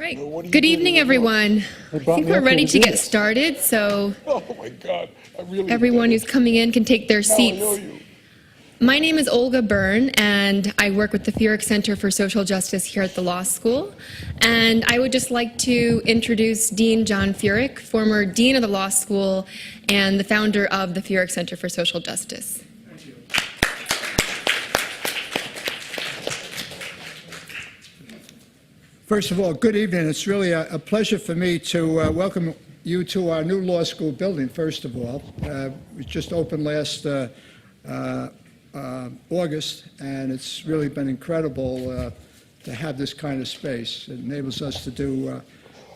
Right. Good evening, everyone. I think we're ready to get started, so my God. Everyone who's coming in can take their seats. My name is Olga Byrne, and I work with the Feerick Center for Social Justice here at the law school. And I would just like to introduce Dean John Feerick, former dean of the law school and the founder of the Feerick Center for Social Justice. Thank you. First of all, good evening. It's really a pleasure for me to welcome you to our new law school building, first of all. It just opened last August, and it's really been incredible to have this kind of space. It enables us to do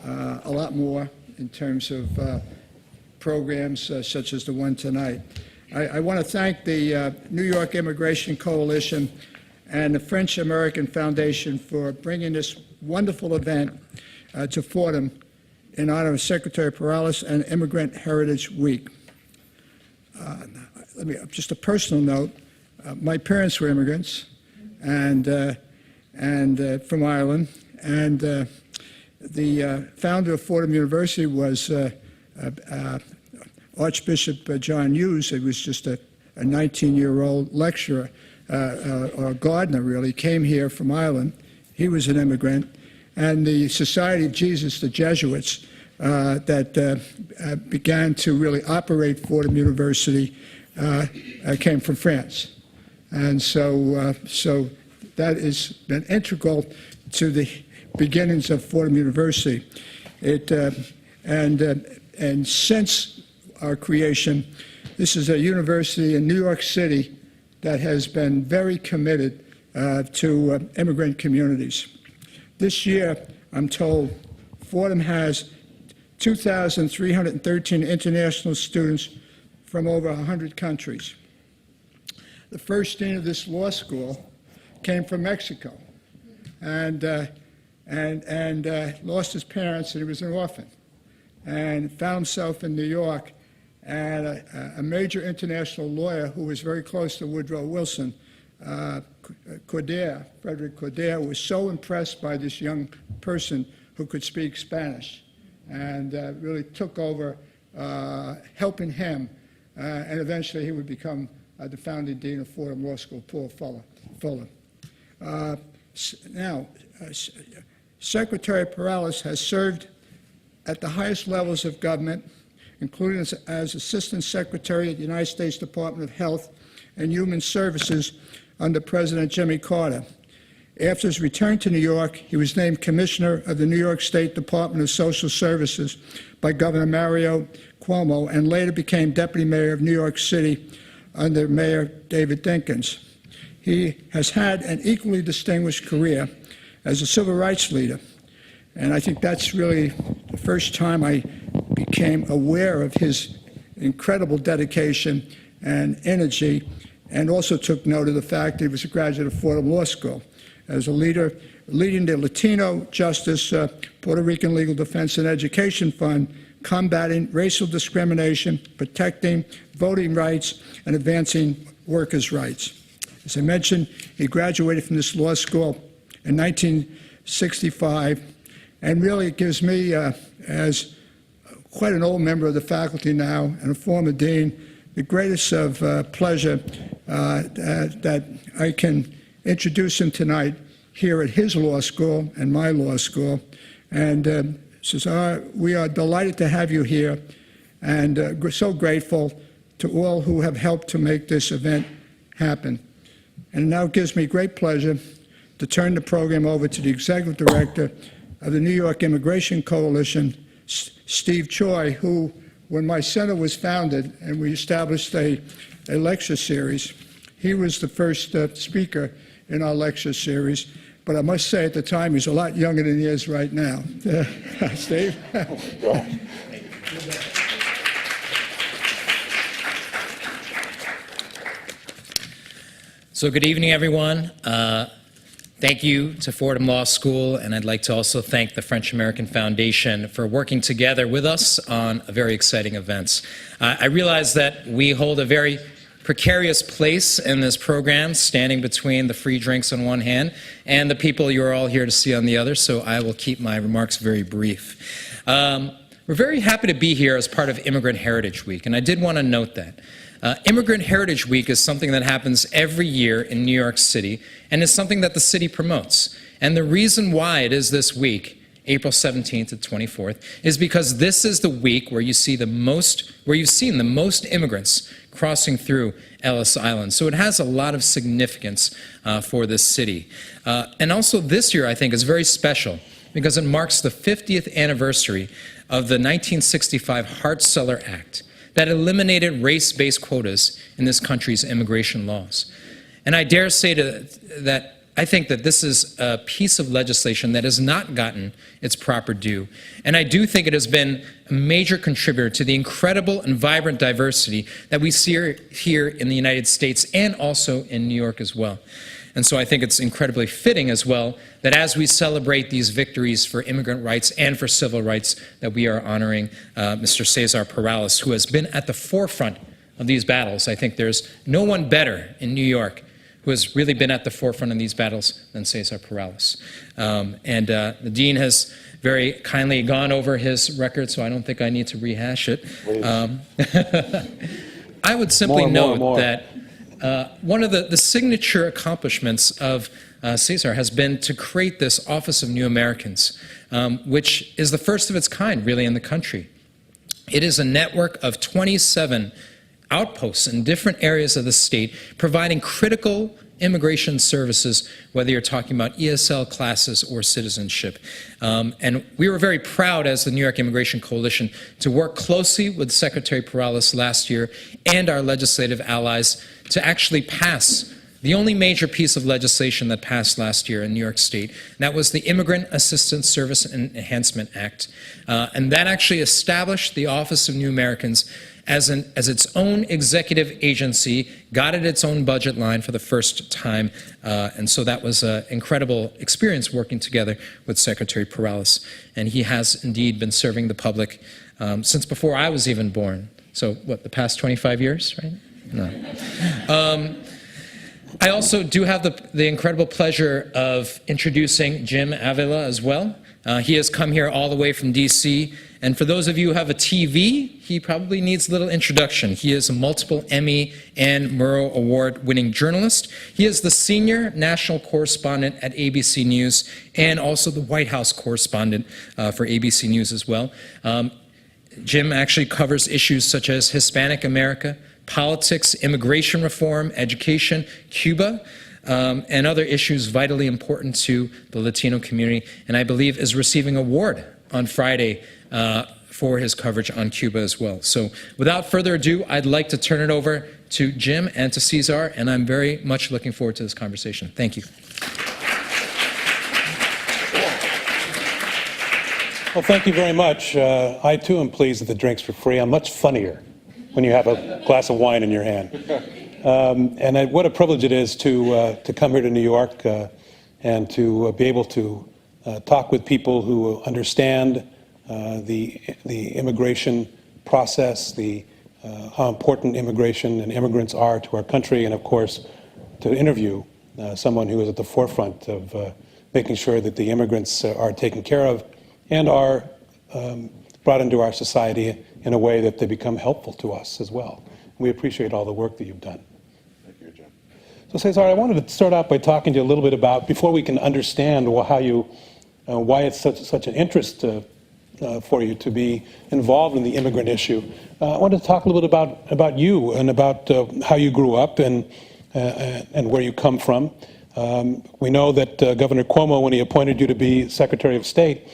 a lot more in terms of programs such as the one tonight. I want to thank the New York Immigration Coalition and the French-American Foundation for bringing this wonderful event to Fordham in honor of Secretary Perales and Immigrant Heritage Week. Just a personal note, my parents were immigrants and from Ireland, and the founder of Fordham University was Archbishop John Hughes. He was just a 19-year-old lecturer, or gardener really, came here from Ireland. He was an immigrant. And the Society of Jesus, the Jesuits, that began to really operate Fordham University came from France. And so that has been integral to the beginnings of Fordham University. And since our creation, this is a university in New York City that has been very committed to immigrant communities. This year, I'm told, Fordham has 2,313 international students from over 100 countries. The first dean of this law school came from Mexico and lost his parents, and he was an orphan, and found himself in New York. And a major international lawyer who was very close to Woodrow Wilson, Frederick Corder, was so impressed by this young person who could speak Spanish, and really took over helping him, and eventually he would become the founding dean of Fordham Law School, Paul Fuller. Now, Secretary Perales has served at the highest levels of government, including as Assistant Secretary at the United States Department of Health and Human Services under President Jimmy Carter. After his return to New York, he was named Commissioner of the New York State Department of Social Services by Governor Mario Cuomo, and later became Deputy Mayor of New York City under Mayor David Dinkins. He has had an equally distinguished career as a civil rights leader, and I think that's really the first time I became aware of his incredible dedication and energy, and also took note of the fact that he was a graduate of Fordham Law School as a leader, leading the Latino Justice, Puerto Rican Legal Defense and Education Fund, combating racial discrimination, protecting voting rights, and advancing workers' rights. As I mentioned, he graduated from this law school in 1965, and really it gives me, as quite an old member of the faculty now and a former dean, the greatest of pleasure that I can introduce him tonight here at his law school and my law school. And Cesar, we are delighted to have you here, and so grateful to all who have helped to make this event happen. And it now gives me great pleasure to turn the program over to the Executive Director of the New York Immigration Coalition, Steve Choi, who, when my center was founded and we established a lecture series, he was the first speaker in our lecture series. But I must say, at the time, he's a lot younger than he is right now. Steve? So good evening, everyone. Thank you to Fordham Law School, and I'd like to also thank the French-American Foundation for working together with us on a very exciting events. I realize that we hold a very precarious place in this program, standing between the free drinks on one hand and the people you're all here to see on the other, so I will keep my remarks very brief. We're very happy to be here as part of Immigrant Heritage Week, and I did want to note that. Immigrant Heritage Week is something that happens every year in New York City, and is something that the city promotes. And the reason why it is this week, April 17th to 24th, is because this is the week where you've seen the most immigrants crossing through Ellis Island. So it has a lot of significance for this city. And also this year, I think, is very special because it marks the 50th anniversary of the 1965 Hart-Celler Act that eliminated race-based quotas in this country's immigration laws. And I dare say that I think that this is a piece of legislation that has not gotten its proper due. And I do think it has been a major contributor to the incredible and vibrant diversity that we see here in the United States and also in New York as well. And so I think it's incredibly fitting as well that as we celebrate these victories for immigrant rights and for civil rights, that we are honoring Mr. Cesar Perales, who has been at the forefront of these battles. I think there's no one better in New York who has really been at the forefront of these battles than Cesar Perales. The dean has very kindly gone over his record, so I don't think I need to rehash it. I would simply note that one of the signature accomplishments of Cesar has been to create this Office of New Americans, which is the first of its kind, really, in the country. It is a network of 27 outposts in different areas of the state, providing critical immigration services, whether you're talking about ESL classes or citizenship. And we were very proud as the New York Immigration Coalition to work closely with Secretary Perales last year and our legislative allies to actually pass the only major piece of legislation that passed last year in New York State. And that was the Immigrant Assistance Service and Enhancement Act. And that actually established the Office of New Americans as its own executive agency, got it its own budget line for the first time. And so that was an incredible experience working together with Secretary Perales. And he has indeed been serving the public since before I was even born. So what, the past 25 years, right? No. I also do have the incredible pleasure of introducing Jim Avila as well. He has come here all the way from D.C., and for those of you who have a TV, he probably needs a little introduction. He is a multiple Emmy and Murrow Award-winning journalist. He is the senior national correspondent at ABC News and also the White House correspondent for ABC News as well. Jim actually covers issues such as Hispanic America, politics, immigration reform, education, Cuba, and other issues vitally important to the Latino community, and I believe is receiving an award on Friday for his coverage on Cuba as well. So without further ado, I'd like to turn it over to Jim and to Cesar, and I'm very much looking forward to this conversation. Thank you. Well, thank you very much. I, too, am pleased that the drinks were free. I'm much funnier when you have a glass of wine in your hand. What a privilege it is to come here to New York and to be able to talk with people who understand the immigration process, how important immigration and immigrants are to our country, and of course, to interview someone who is at the forefront of making sure that the immigrants are taken care of and are brought into our society in a way that they become helpful to us as well. We appreciate all the work that you've done. Thank you, Jim. So Cesar, I wanted to start out by talking to you a little bit about, before we can understand why it's such an interest for you to be involved in the immigrant issue. I wanted to talk a little bit about you and about how you grew up and where you come from. We know that Governor Cuomo, when he appointed you to be Secretary of State,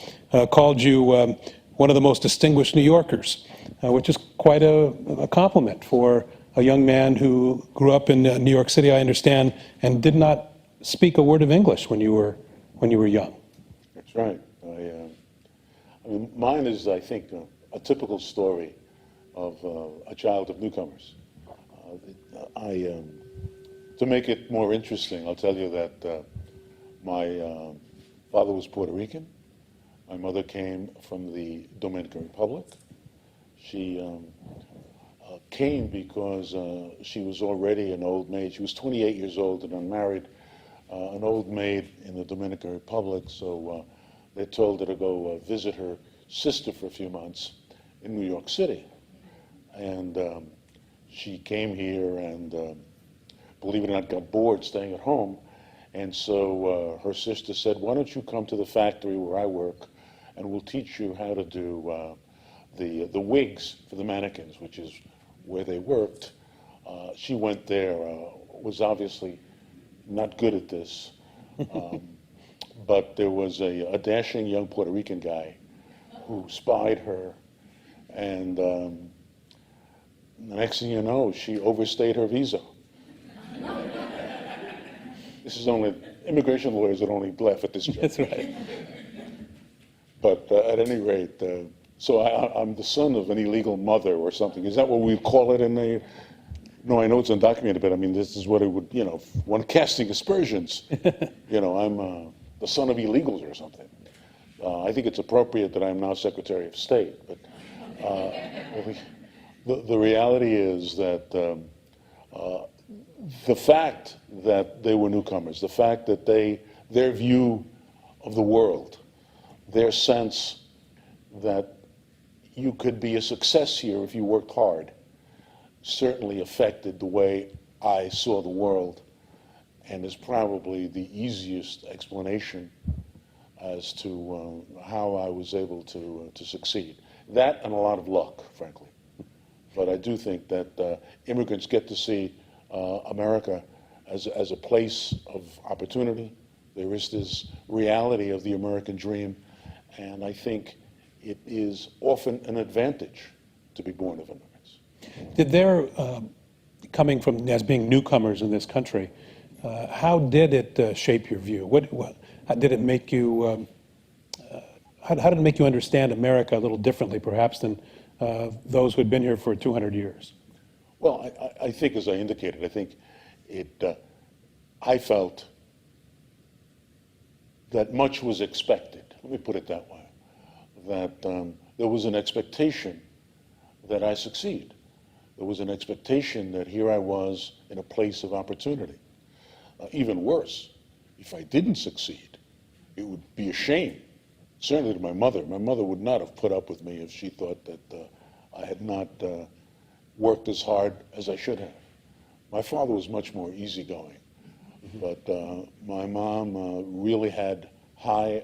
called you one of the most distinguished New Yorkers, which is quite a compliment for a young man who grew up in New York City, I understand, and did not speak a word of English when you were young. That's right. I mean, mine is, I think, a typical story of a child of newcomers. To make it more interesting, I'll tell you that my father was Puerto Rican. My mother came from the Dominican Republic. She came because she was already an old maid. She was 28 years old and unmarried, an old maid in the Dominican Republic, so they told her to go visit her sister for a few months in New York City. And she came here and, believe it or not, got bored staying at home. And so her sister said, why don't you come to the factory where I work and we'll teach you how to do the wigs for the mannequins, which is where they worked. She went there, was obviously not good at this, but there was a dashing young Puerto Rican guy who spied her, and the next thing you know, she overstayed her visa. This is only, immigration lawyers would only laugh at this joke. That's right. But at any rate, so I'm the son of an illegal mother or something. Is that what we call it in the, no, I know it's undocumented, but I mean, this is what it would, you know, when casting aspersions, you know, I'm the son of illegals or something. I think it's appropriate that I'm now Secretary of State, but the reality is that the fact that they were newcomers, the fact that their view of the world, their sense that you could be a success here if you worked hard, certainly affected the way I saw the world, and is probably the easiest explanation as to how I was able to succeed. That and a lot of luck, frankly. But I do think that immigrants get to see America as a place of opportunity. There is this reality of the American dream, and I think it is often an advantage to be born of immigrants. Did their coming from, as being newcomers in this country, how did it shape your view? How did it make you, how did it make you understand America a little differently, perhaps, than those who had been here for 200 years? Well, I think, as I indicated, I think I felt that much was expected. Let me put it that way. That there was an expectation that I succeed. There was an expectation that here I was in a place of opportunity. Even worse, if I didn't succeed, it would be a shame, certainly to my mother. My mother would not have put up with me if she thought that I had not worked as hard as I should have. My father was much more easygoing, but my mom really had high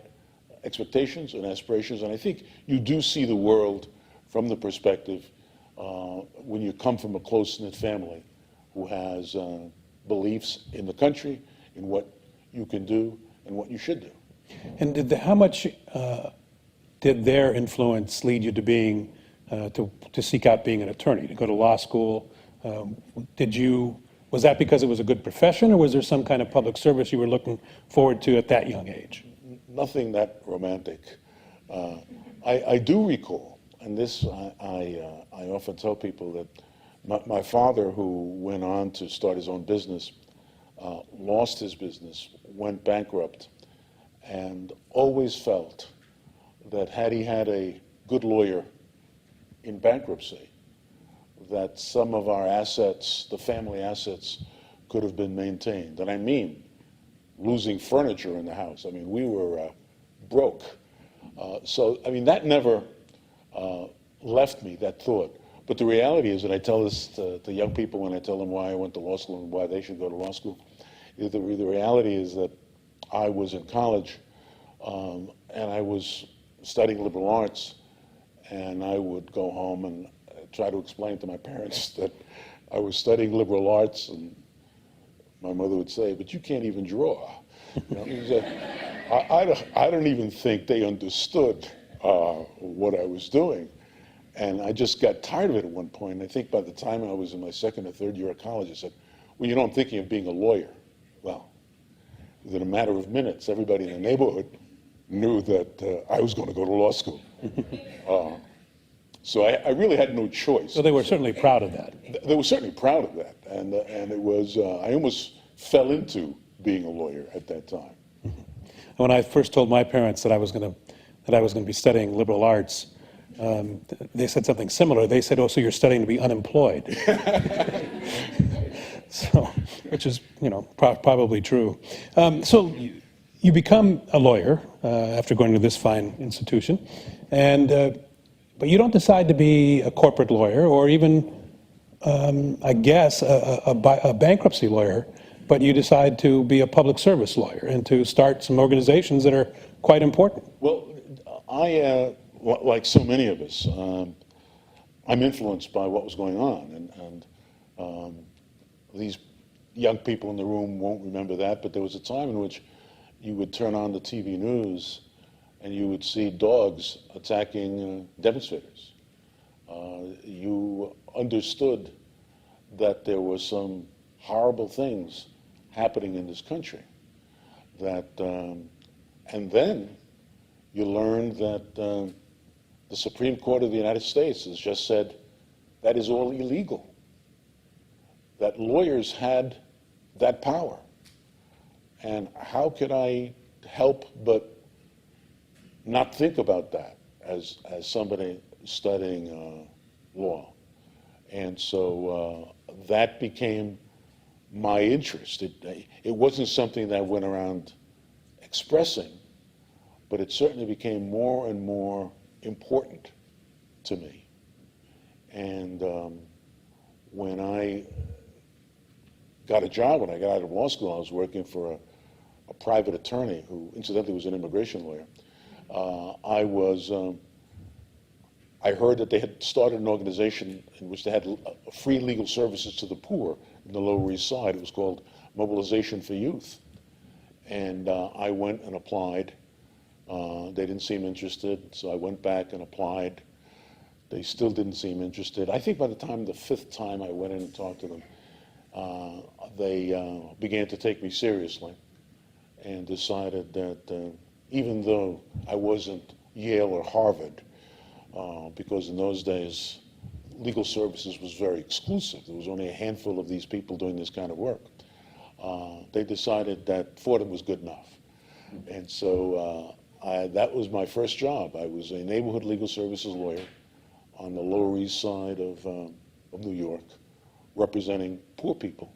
expectations and aspirations, and I think you do see the world from the perspective when you come from a close-knit family who has beliefs in the country, in what you can do and what you should do. And how much did their influence lead you to being, to seek out being an attorney, to go to law school? Was that because it was a good profession, or was there some kind of public service you were looking forward to at that young age? Nothing that romantic. I do recall, and this I often tell people, that my father, who went on to start his own business, lost his business, went bankrupt, and always felt that had he had a good lawyer in bankruptcy, that some of our assets, the family assets, could have been maintained. And I mean, losing furniture in the house. I mean, we were broke. So, I mean, that never left me, that thought. But the reality is, and I tell this to young people when I tell them why I went to law school and why they should go to law school, is the reality is that I was in college and I was studying liberal arts, and I would go home and try to explain to my parents that I was studying liberal arts, and my mother would say, but you can't even draw. You know, I don't even think they understood what I was doing. And I just got tired of it at one point. I think by the time I was in my second or third year of college, I said, well, you know, I'm thinking of being a lawyer. Well, within a matter of minutes, everybody in the neighborhood knew that I was going to go to law school. So I really had no choice. So they were certainly proud of that. They were certainly proud of that. And it was, I almost fell into being a lawyer at that time. When I first told my parents that I was going to be studying liberal arts, they said something similar. They said, "Oh, so you're studying to be unemployed." So, which is, probably true. So you become a lawyer after going to this fine institution, and but you don't decide to be a corporate lawyer or even, I guess, a bankruptcy lawyer, but you decide to be a public service lawyer and to start some organizations that are quite important. Well, I, like so many of us, I'm influenced by what was going on, and these young people in the room won't remember that, but there was a time in which you would turn on the TV news and you would see dogs attacking demonstrators. You understood that there were some horrible things happening in this country. And then you learned that the Supreme Court of the United States has just said that is all illegal, that lawyers had that power. And how could I help but not think about that as somebody studying law? And so that became my interest. It wasn't something that I went around expressing, but it certainly became more and more important to me. And when I got a job, when I got out of law school, I was working for a private attorney who incidentally was an immigration lawyer. I heard that they had started an organization in which they had free legal services to the poor in the Lower East Side. It was called Mobilization for Youth. And I went and applied. They didn't seem interested, so I went back and applied. They still didn't seem interested. I think by the time, the fifth time I went in and talked to them, they began to take me seriously and decided that even though I wasn't Yale or Harvard, because in those days legal services was very exclusive. There was only a handful of these people doing this kind of work. They decided that Fordham was good enough. And so that was my first job. I was a neighborhood legal services lawyer on the Lower East Side of New York, representing poor people,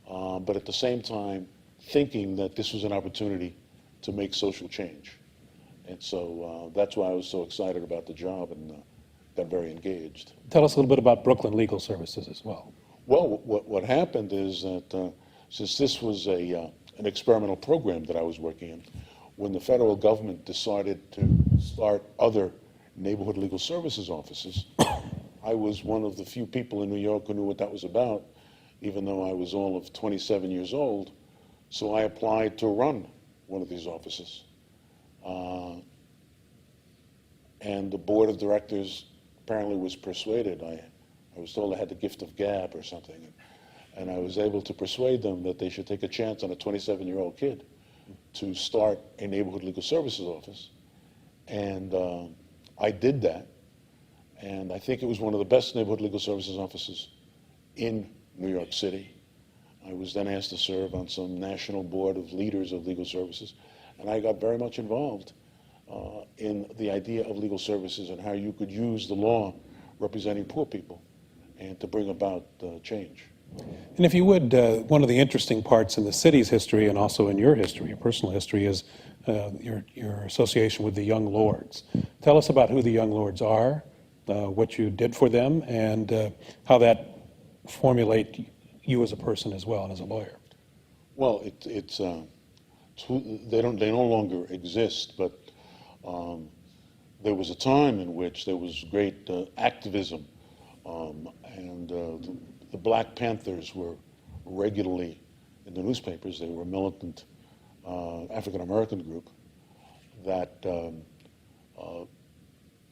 but at the same time thinking that this was an opportunity to make social change. And so that's why I was so excited about the job and got very engaged. Tell us a little bit about Brooklyn Legal Services as well. Well, what happened is that since this was an experimental program that I was working in, when the federal government decided to start other neighborhood legal services offices, I was one of the few people in New York who knew what that was about, even though I was all of 27 years old. So I applied to run one of these offices. And the board of directors apparently was persuaded. I was told I had the gift of gab or something. And I was able to persuade them that they should take a chance on a 27-year-old kid to start a neighborhood legal services office. And I did that. And I think it was one of the best neighborhood legal services offices in New York City. I was then asked to serve on some national board of leaders of legal services. And I got very much involved in the idea of legal services and how you could use the law representing poor people and to bring about change. And if you would, one of the interesting parts in the city's history and also in your history, your personal history, is your association with the Young Lords. Tell us about who the Young Lords are, what you did for them, and how that formulate you as a person as well and as a lawyer. Well, they no longer exist, but there was a time in which there was great activism, and the Black Panthers were regularly in the newspapers. They were a militant African-American group that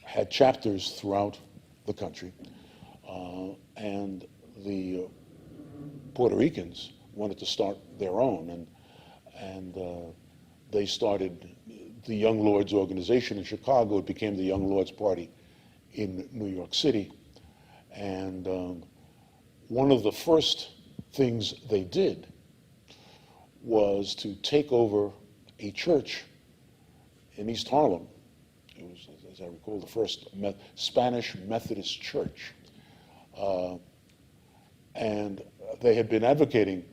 had chapters throughout the country, and the Puerto Ricans wanted to start their own, and they started the Young Lords organization in Chicago. It became the Young Lords Party in New York City. And one of the first things they did was to take over a church in East Harlem. It was as I recall, the first Spanish Methodist church. And they had been advocating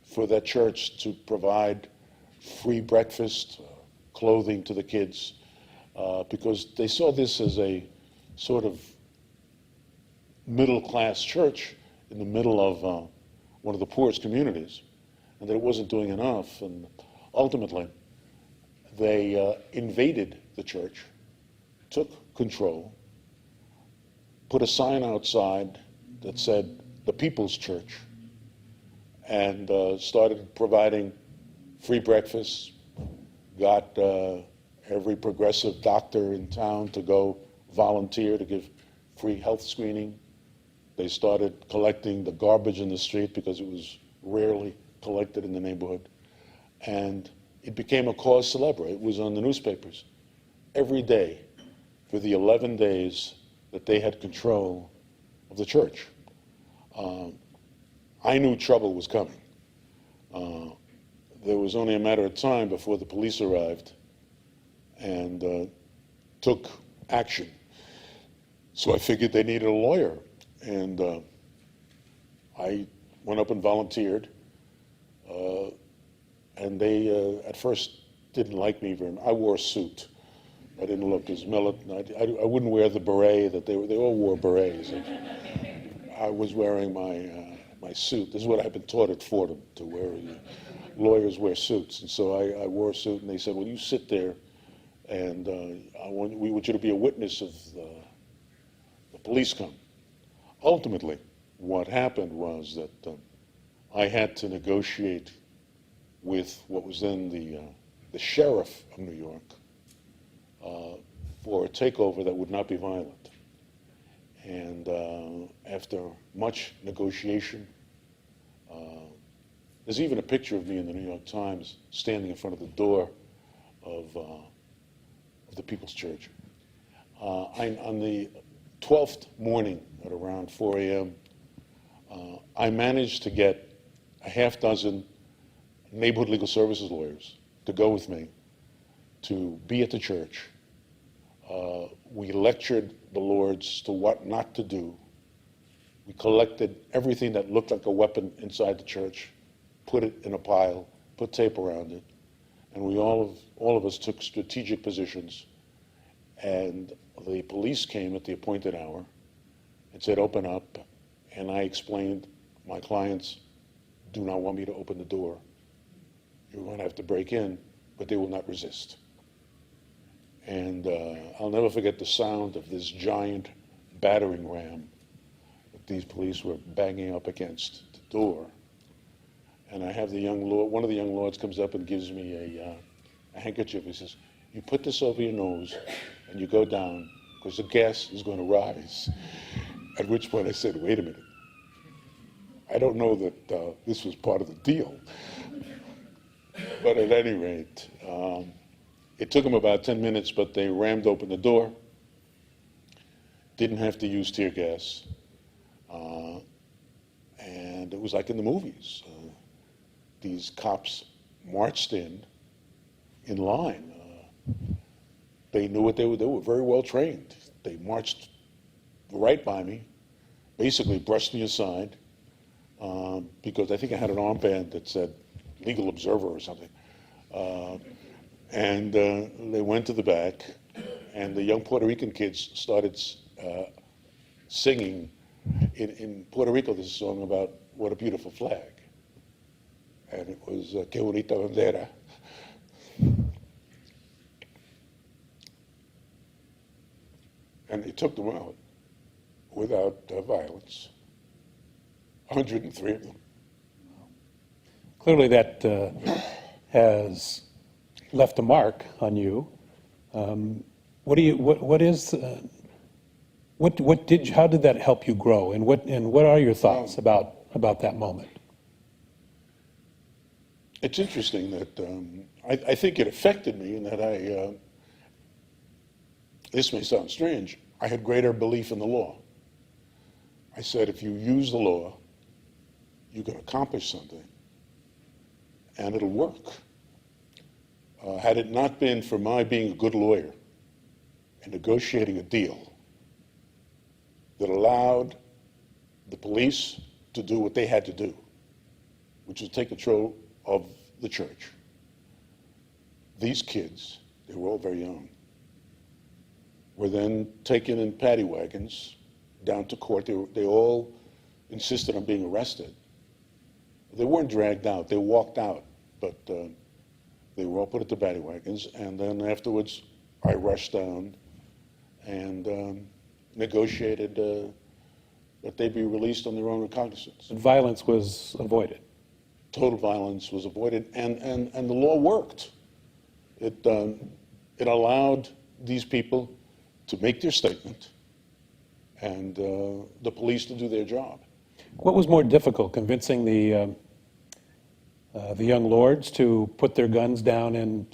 for that church to provide free breakfast, clothing to the kids, because they saw this as a sort of middle-class church in the middle of one of the poorest communities, and that it wasn't doing enough. And ultimately, they invaded the church, took control, put a sign outside that said, "The People's Church," and started providing free breakfast, got every progressive doctor in town to go volunteer to give free health screening. They started collecting the garbage in the street because it was rarely collected in the neighborhood. And it became a cause célèbre. It was on the newspapers every day for the 11 days that they had control of the church. I knew trouble was coming. There was only a matter of time before the police arrived and took action. So I figured they needed a lawyer. And I went up and volunteered. And they, at first, didn't like me very much. I wore a suit. I didn't look as militant. I wouldn't wear the beret that they all wore berets. I was wearing my suit. This is what I've been taught at Fordham, to wear. Lawyers wear suits. And so I wore a suit, and they said, "Well, you sit there, and we want you to be a witness of the police come." Ultimately, what happened was that I had to negotiate with what was then the sheriff of New York for a takeover that would not be violent. And after much negotiation, there's even a picture of me in the New York Times standing in front of the door of the People's Church. On the 12th morning at around 4 a.m., I managed to get a half dozen neighborhood legal services lawyers to go with me to be at the church. We lectured the lords to what not to do. We collected everything that looked like a weapon inside the church, put it in a pile, put tape around it, and we all of us took strategic positions. And the police came at the appointed hour and said, "Open up." And I explained, my clients do not want me to open the door. You're going to have to break in, but they will not resist. And I'll never forget the sound of this giant battering ram that these police were banging up against the door. And I have the young lord, one of the young lords comes up and gives me a handkerchief. He says, "You put this over your nose and you go down because the gas is going to rise." At which point I said, "Wait a minute. I don't know that this was part of the deal." But at any rate, it took them about 10 minutes, but they rammed open the door, didn't have to use tear gas, and it was like in the movies. These cops marched in line. They knew what they were very well trained. They marched right by me, basically brushed me aside, because I think I had an armband that said legal observer or something. And they went to the back, and the young Puerto Rican kids started singing. In Puerto Rico, this song about what a beautiful flag. And it was Que bonita bandera. And they took them out without violence. 103 of them. Clearly that has left a mark on you. How did that help you grow, and what are your thoughts about that moment? It's interesting that I think it affected me in that this may sound strange, I had greater belief in the law. I said, if you use the law, you can accomplish something, and it'll work. Had it not been for my being a good lawyer and negotiating a deal that allowed the police to do what they had to do, which was take control of the church. These kids, they were all very young, were then taken in paddy wagons down to court. They all insisted on being arrested. They weren't dragged out, they walked out, but they were all put into paddy wagons, and then afterwards I rushed down and negotiated that they be released on their own recognizance. Violence was avoided. Total violence was avoided, and the law worked. It allowed these people to make their statement and the police to do their job. What was more difficult, convincing the young lords to put their guns down and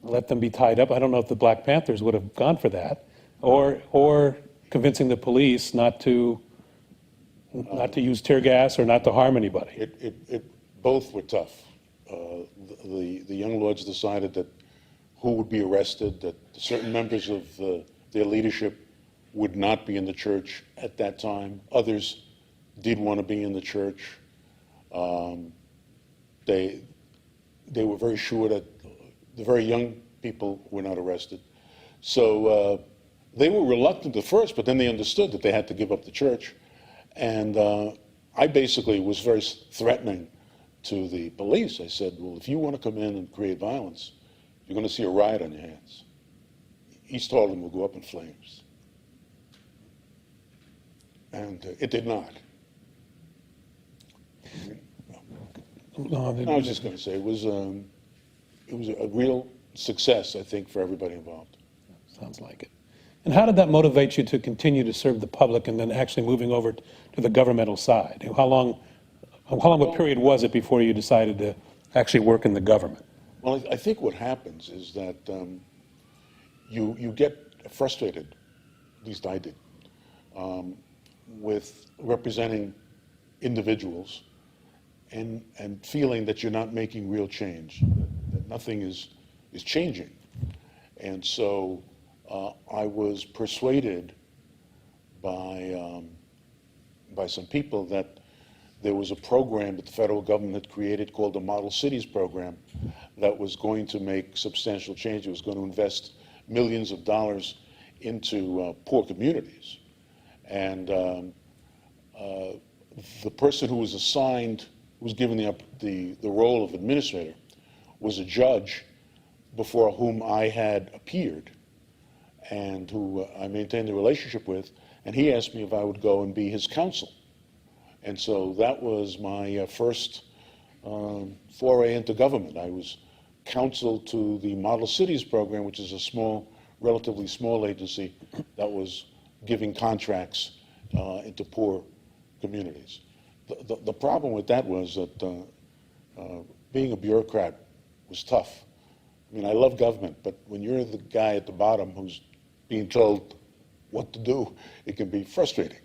let them be tied up? I don't know if the Black Panthers would have gone for that, or convincing the police not to use tear gas or not to harm anybody. Both were tough. The young lords decided that who would be arrested, that certain members of their leadership would not be in the church at that time. Others did want to be in the church. They were very sure that the very young people were not arrested. So they were reluctant at first, but then they understood that they had to give up the church. And I basically was very threatening to the police. I said, well, if you want to come in and create violence, you're going to see a riot on your hands. East Harlem will go up in flames. And it did not. I was just going to say it was a real success, I think, for everybody involved. Sounds like it. And how did that motivate you to continue to serve the public and then actually moving over to the governmental side? How long a period was it before you decided to actually work in the government? Well, I think what happens is that you get frustrated, at least I did, with representing individuals and feeling that you're not making real change, that nothing is changing. And so I was persuaded by some people that there was a program that the federal government had created called the Model Cities Program that was going to make substantial change. It was going to invest millions of dollars into poor communities. And the person who was assigned, who was given the role of administrator, was a judge before whom I had appeared and who I maintained a relationship with, and he asked me if I would go and be his counsel. And so that was my first foray into government. I was counsel to the Model Cities Program, which is a small, relatively small agency that was giving contracts into poor communities. The problem with that was that being a bureaucrat was tough. I mean, I love government, but when you're the guy at the bottom who's being told what to do, it can be frustrating.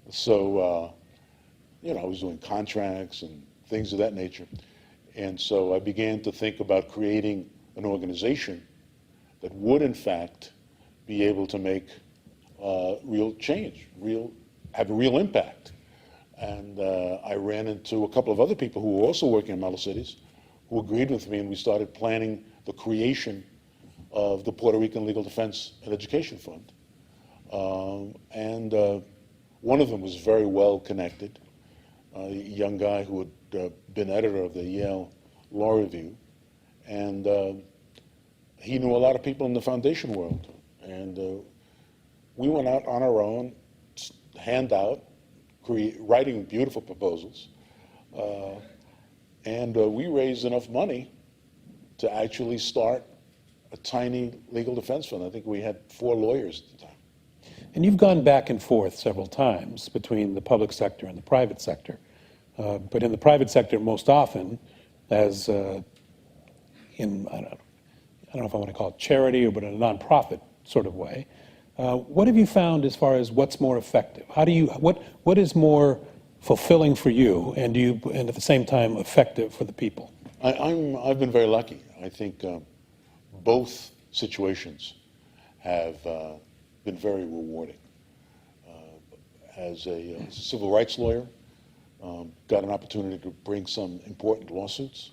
So, I was doing contracts and things of that nature. And so I began to think about creating an organization that would, in fact, be able to make real change, have a real impact. And I ran into a couple of other people who were also working in model cities who agreed with me, and we started planning the creation of the Puerto Rican Legal Defense and Education Fund. One of them was very well connected, a young guy who had been editor of the Yale Law Review, and he knew a lot of people in the foundation world. And we went out on our own, writing beautiful proposals, and we raised enough money to actually start a tiny legal defense fund. I think we had 4 lawyers at the time. And you've gone back and forth several times between the public sector and the private sector. But in the private sector, most often, as I don't know if I want to call it charity, or but in a nonprofit sort of way. What have you found as far as what's more effective? What is more fulfilling for you, and at the same time effective for the people? I've been very lucky. I think both situations have been very rewarding. As a civil rights lawyer, got an opportunity to bring some important lawsuits.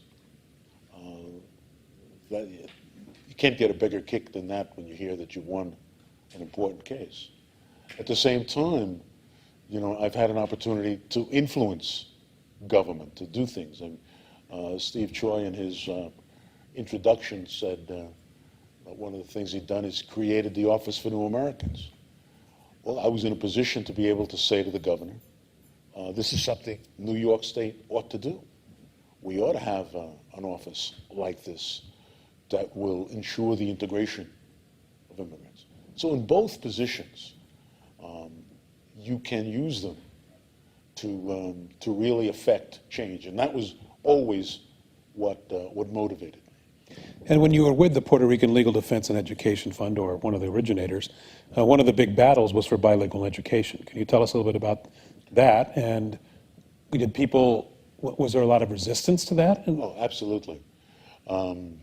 You can't get a bigger kick than that when you hear that you won an important case. At the same time, you know, I've had an opportunity to influence government, to do things. And Steve Choi, in his introduction, said one of the things he'd done is created the Office for New Americans. Well, I was in a position to be able to say to the governor, this is something New York State ought to do. We ought to have an office like this that will ensure the integration of immigrants. So in both positions, you can use them to really affect change, and that was always what motivated me. And when you were with the Puerto Rican Legal Defense and Education Fund, or one of the originators, one of the big battles was for bilingual education. Can you tell us a little bit about that? And was there a lot of resistance to that? Oh, absolutely. And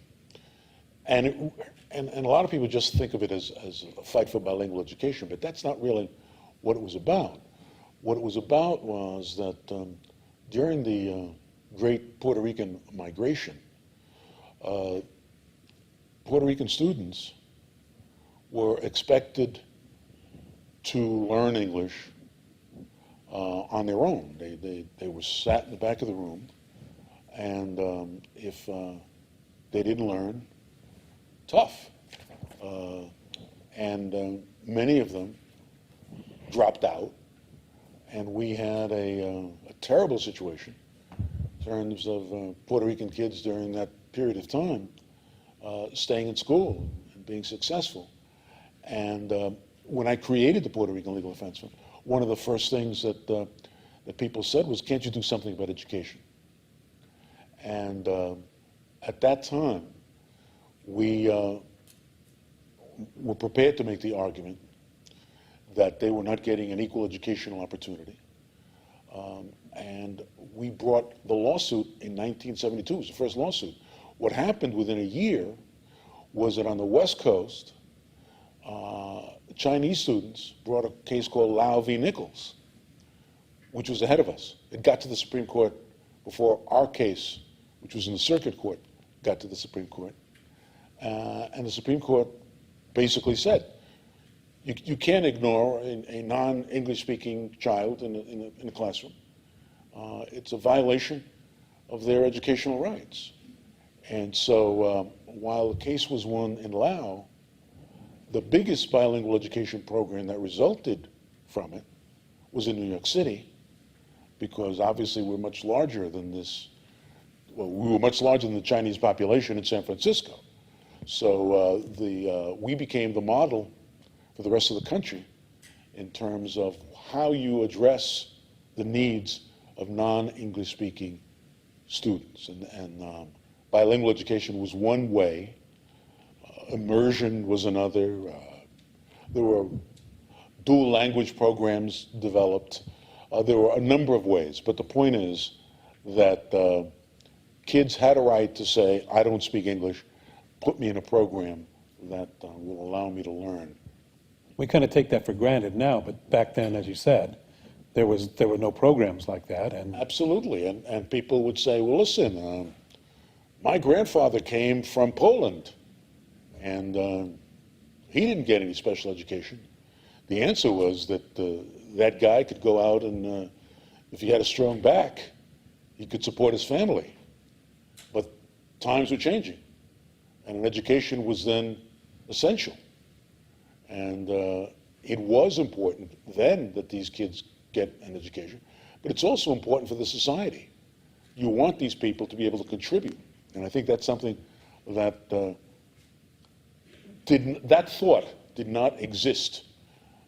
a lot of people just think of it as a fight for bilingual education, but that's not really what it was about. What it was about was that during the great Puerto Rican migration, Puerto Rican students were expected to learn English on their own. They were sat in the back of the room, and if they didn't learn, tough. And many of them dropped out, and we had a terrible situation in terms of Puerto Rican kids during that period of time staying in school and being successful. And when I created the Puerto Rican Legal Defense Fund, one of the first things that people said was, can't you do something about education? And at that time, we were prepared to make the argument that they were not getting an equal educational opportunity. And we brought the lawsuit in 1972. It was the first lawsuit. What happened within a year was that on the West Coast, Chinese students brought a case called Lau v. Nichols, which was ahead of us. It got to the Supreme Court before our case, which was in the circuit court, got to the Supreme Court. And the Supreme Court basically said, you can't ignore a non-English speaking child in a classroom. It's a violation of their educational rights. And so while the case was won in Lao, the biggest bilingual education program that resulted from it was in New York City, because obviously we're much larger than this. Well, we were much larger than the Chinese population in San Francisco. So we became the model for the rest of the country in terms of how you address the needs of non-English speaking students. And bilingual education was one way. Immersion was another. There were dual language programs developed. There were a number of ways, but the point is that kids had a right to say, I don't speak English, put me in a program that will allow me to learn. We kind of take that for granted now, but back then, as you said, there were no programs like that. And absolutely, and people would say, well, listen, my grandfather came from Poland, and he didn't get any special education. The answer was that that guy could go out and, if he had a strong back, he could support his family. But times were changing, and an education was then essential. And it was important then that these kids get an education, but it's also important for the society. You want these people to be able to contribute, and I think that's something that that thought did not exist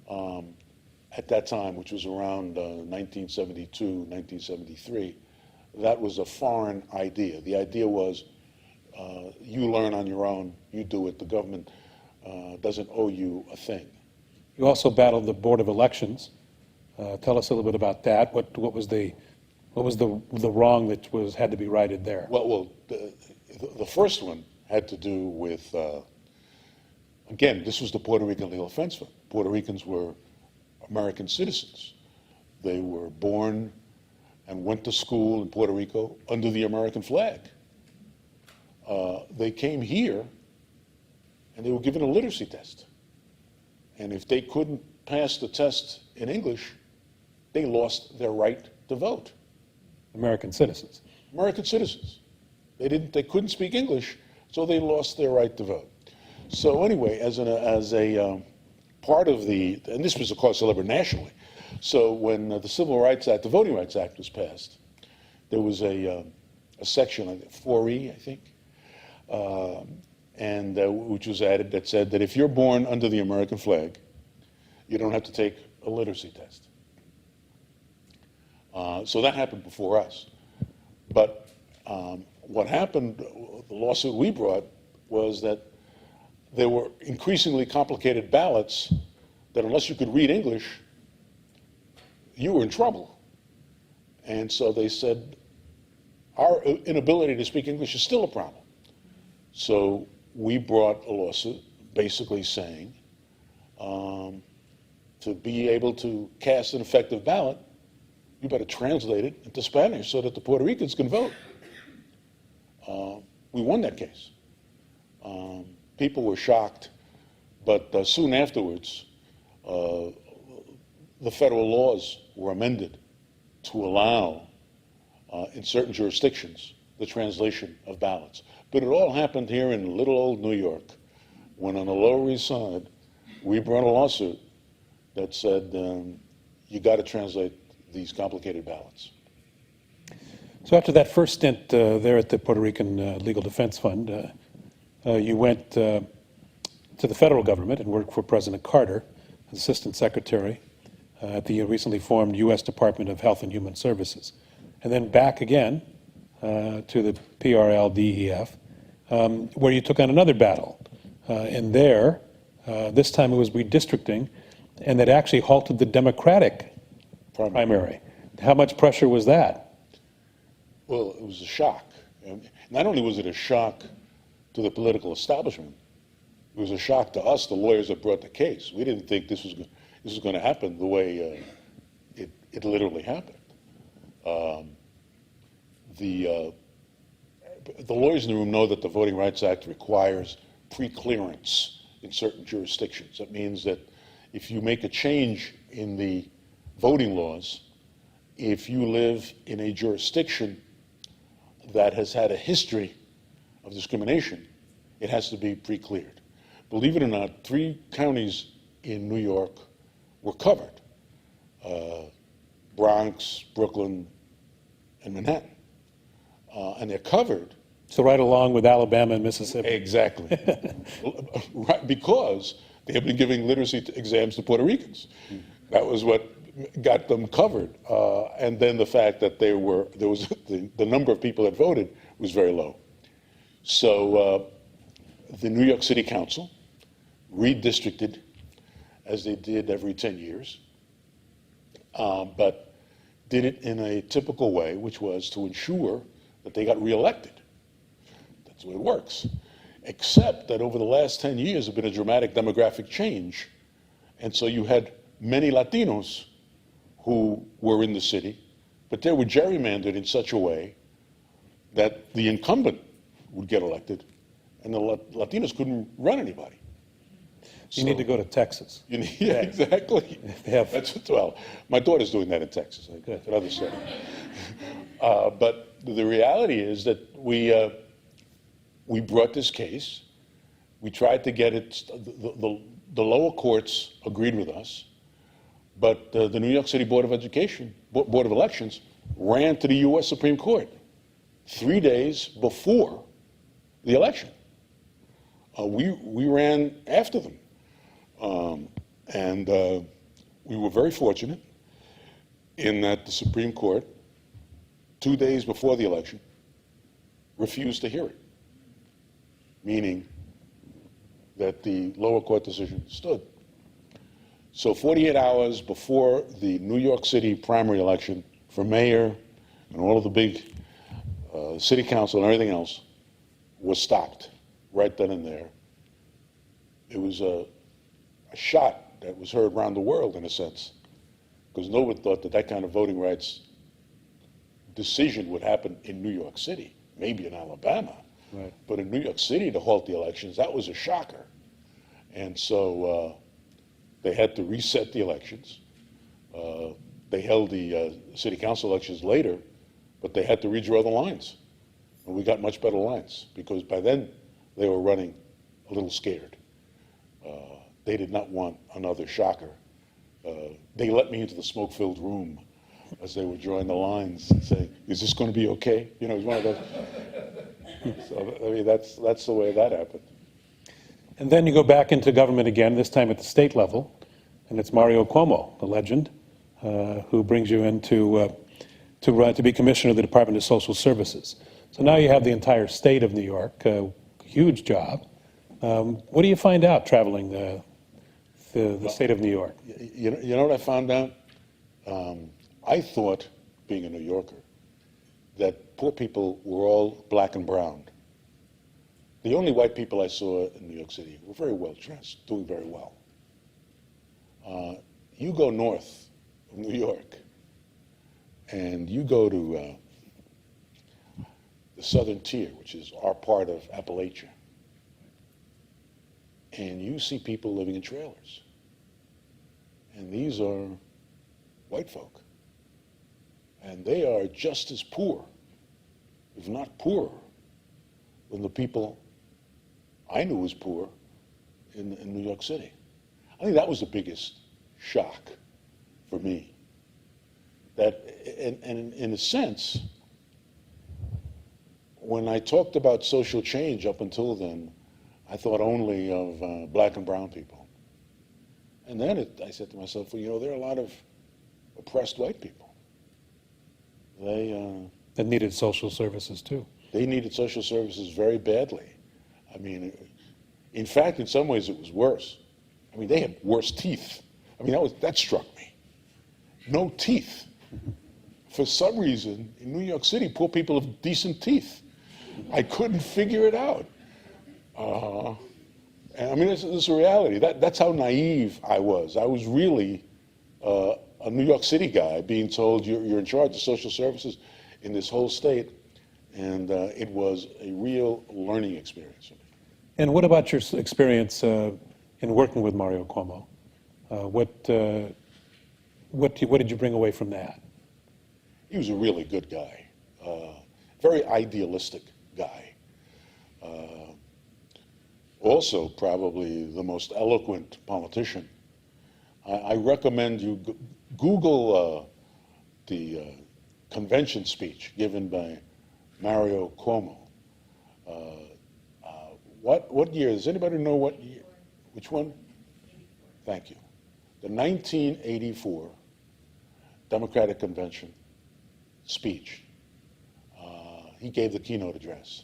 at that time, which was around 1972, 1973. That was a foreign idea. The idea was you learn on your own, you do it, the government doesn't owe you a thing. you also battled the Board of Elections. Tell us a little bit about that. What was the wrong that had to be righted there? Well, the first one had to do with Again, this was the Puerto Rican Legal Defense Fund. Puerto Ricans were American citizens. They were born and went to school in Puerto Rico under the American flag. They came here and they were given a literacy test. And if they couldn't pass the test in English, they lost their right to vote. American citizens. American citizens. They couldn't speak English, so they lost their right to vote. So anyway, as a part of the, and this was of course celebrated nationally, so when the Civil Rights Act, the Voting Rights Act was passed, there was a section, 4E, I think, which was added that said that if you're born under the American flag, you don't have to take a literacy test. So that happened before us. But what happened, the lawsuit we brought, was that there were increasingly complicated ballots that unless you could read English, you were in trouble. And so they said, our inability to speak English is still a problem. So we brought a lawsuit basically saying, to be able to cast an effective ballot, you better translate it into Spanish so that the Puerto Ricans can vote. We won that case. People were shocked, but soon afterwards, the federal laws were amended to allow, in certain jurisdictions, the translation of ballots. But it all happened here in little old New York, when on the Lower East Side, we brought a lawsuit that said, you got to translate these complicated ballots. So after that first stint there at the Puerto Rican Legal Defense Fund, you went to the federal government and worked for President Carter as Assistant Secretary at the recently formed U.S. Department of Health and Human Services, and then back again to the PRLDEF, where you took on another battle. And there, this time it was redistricting, and that actually halted the Democratic primary. How much pressure was that? Well, it was a shock. And not only was it a shock to the political establishment, it was a shock to us, the lawyers that brought the case. We didn't think this was going to happen the way it literally happened. The lawyers in the room know that the Voting Rights Act requires pre-clearance in certain jurisdictions. That means that if you make a change in the voting laws, if you live in a jurisdiction that has had a history of discrimination, it has to be pre-cleared. Believe it or not, 3 counties in New York were covered: Bronx, Brooklyn, and Manhattan. And they're covered. So right along with Alabama and Mississippi. Exactly. Right, because they have been giving literacy exams to Puerto Ricans. That was what got them covered. And then the fact that the number of people that voted was very low. So the New York City Council redistricted, as they did every 10 years, but did it in a typical way, which was to ensure that they got reelected. That's the way it works. Except that over the last 10 years, there's been a dramatic demographic change. And so you had many Latinos who were in the city, but they were gerrymandered in such a way that the incumbent would get elected, and the Latinos couldn't run anybody. You need to go to Texas. Yeah, exactly. Well, my daughter's doing that in Texas. That's another story. But the reality is that we brought this case. We tried to get it. The lower courts agreed with us, but the New York City Board of Elections ran to the U.S. Supreme Court 3 days before the election. We ran after them. And we were very fortunate in that the Supreme Court, 2 days before the election, refused to hear it, meaning that the lower court decision stood. So 48 hours before the New York City primary election for mayor and all of the big city council and everything else was stopped right then and there. it was a shot that was heard around the world, in a sense, because nobody thought that that kind of voting rights decision would happen in New York City, maybe in Alabama. Right. But in New York City, to halt the elections, that was a shocker. And so they had to reset the elections. They held the city council elections later, but they had to redraw the lines. And we got much better lines, because by then they were running a little scared. They did not want another shocker. They let me into the smoke-filled room as they were drawing the lines and saying, "Is this going to be okay?" You know, it was one of those. So, I mean, that's the way that happened. And then you go back into government again, this time at the state level, and it's Mario Cuomo, the legend, who brings you in to be commissioner of the Department of Social Services. So now you have the entire state of New York, a huge job. What do you find out traveling the state of New York? You know what I found out? I thought, being a New Yorker, that poor people were all black and brown. The only white people I saw in New York City were very well dressed, doing very well. You go north of New York, and you go to the southern tier, which is our part of Appalachia, and you see people living in trailers. And these are white folk. And they are just as poor, if not poorer, than the people I knew was poor in New York City. I think that was the biggest shock for me. That, and in a sense, when I talked about social change up until then, I thought only of black and brown people. And then I said to myself, well, you know, there are a lot of oppressed white people. That needed social services too. They needed social services very badly. I mean, in fact, in some ways it was worse. I mean, they had worse teeth. I mean, that struck me. No teeth. For some reason, in New York City, poor people have decent teeth. I couldn't figure it out. I mean, it's a reality. That's how naive I was. I was really a New York City guy being told you're in charge of social services in this whole state, and it was a real learning experience for me. And what about your experience in working with Mario Cuomo? What did you bring away from that? He was a really good guy, very idealistic guy. Also, probably the most eloquent politician. I recommend you Google the convention speech given by Mario Cuomo. What year? Does anybody know what year? Which one? Thank you. The 1984 Democratic Convention speech. He gave the keynote address.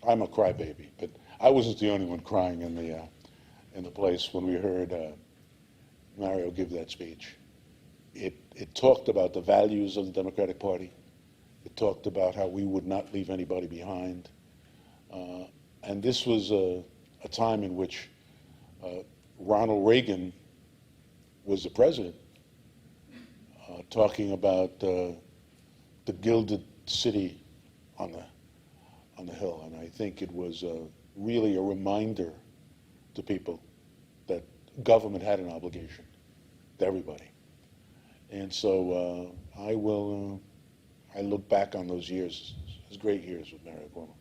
I'm a crybaby, but I wasn't the only one crying in the place when we heard Mario give that speech. It talked about the values of the Democratic Party. It talked about how we would not leave anybody behind. And this was a time in which Ronald Reagan was the president, talking about the gilded city on the hill. And I think it was really a reminder to people that government had an obligation to everybody. And so I look back on those years as great years with Mario Cuomo.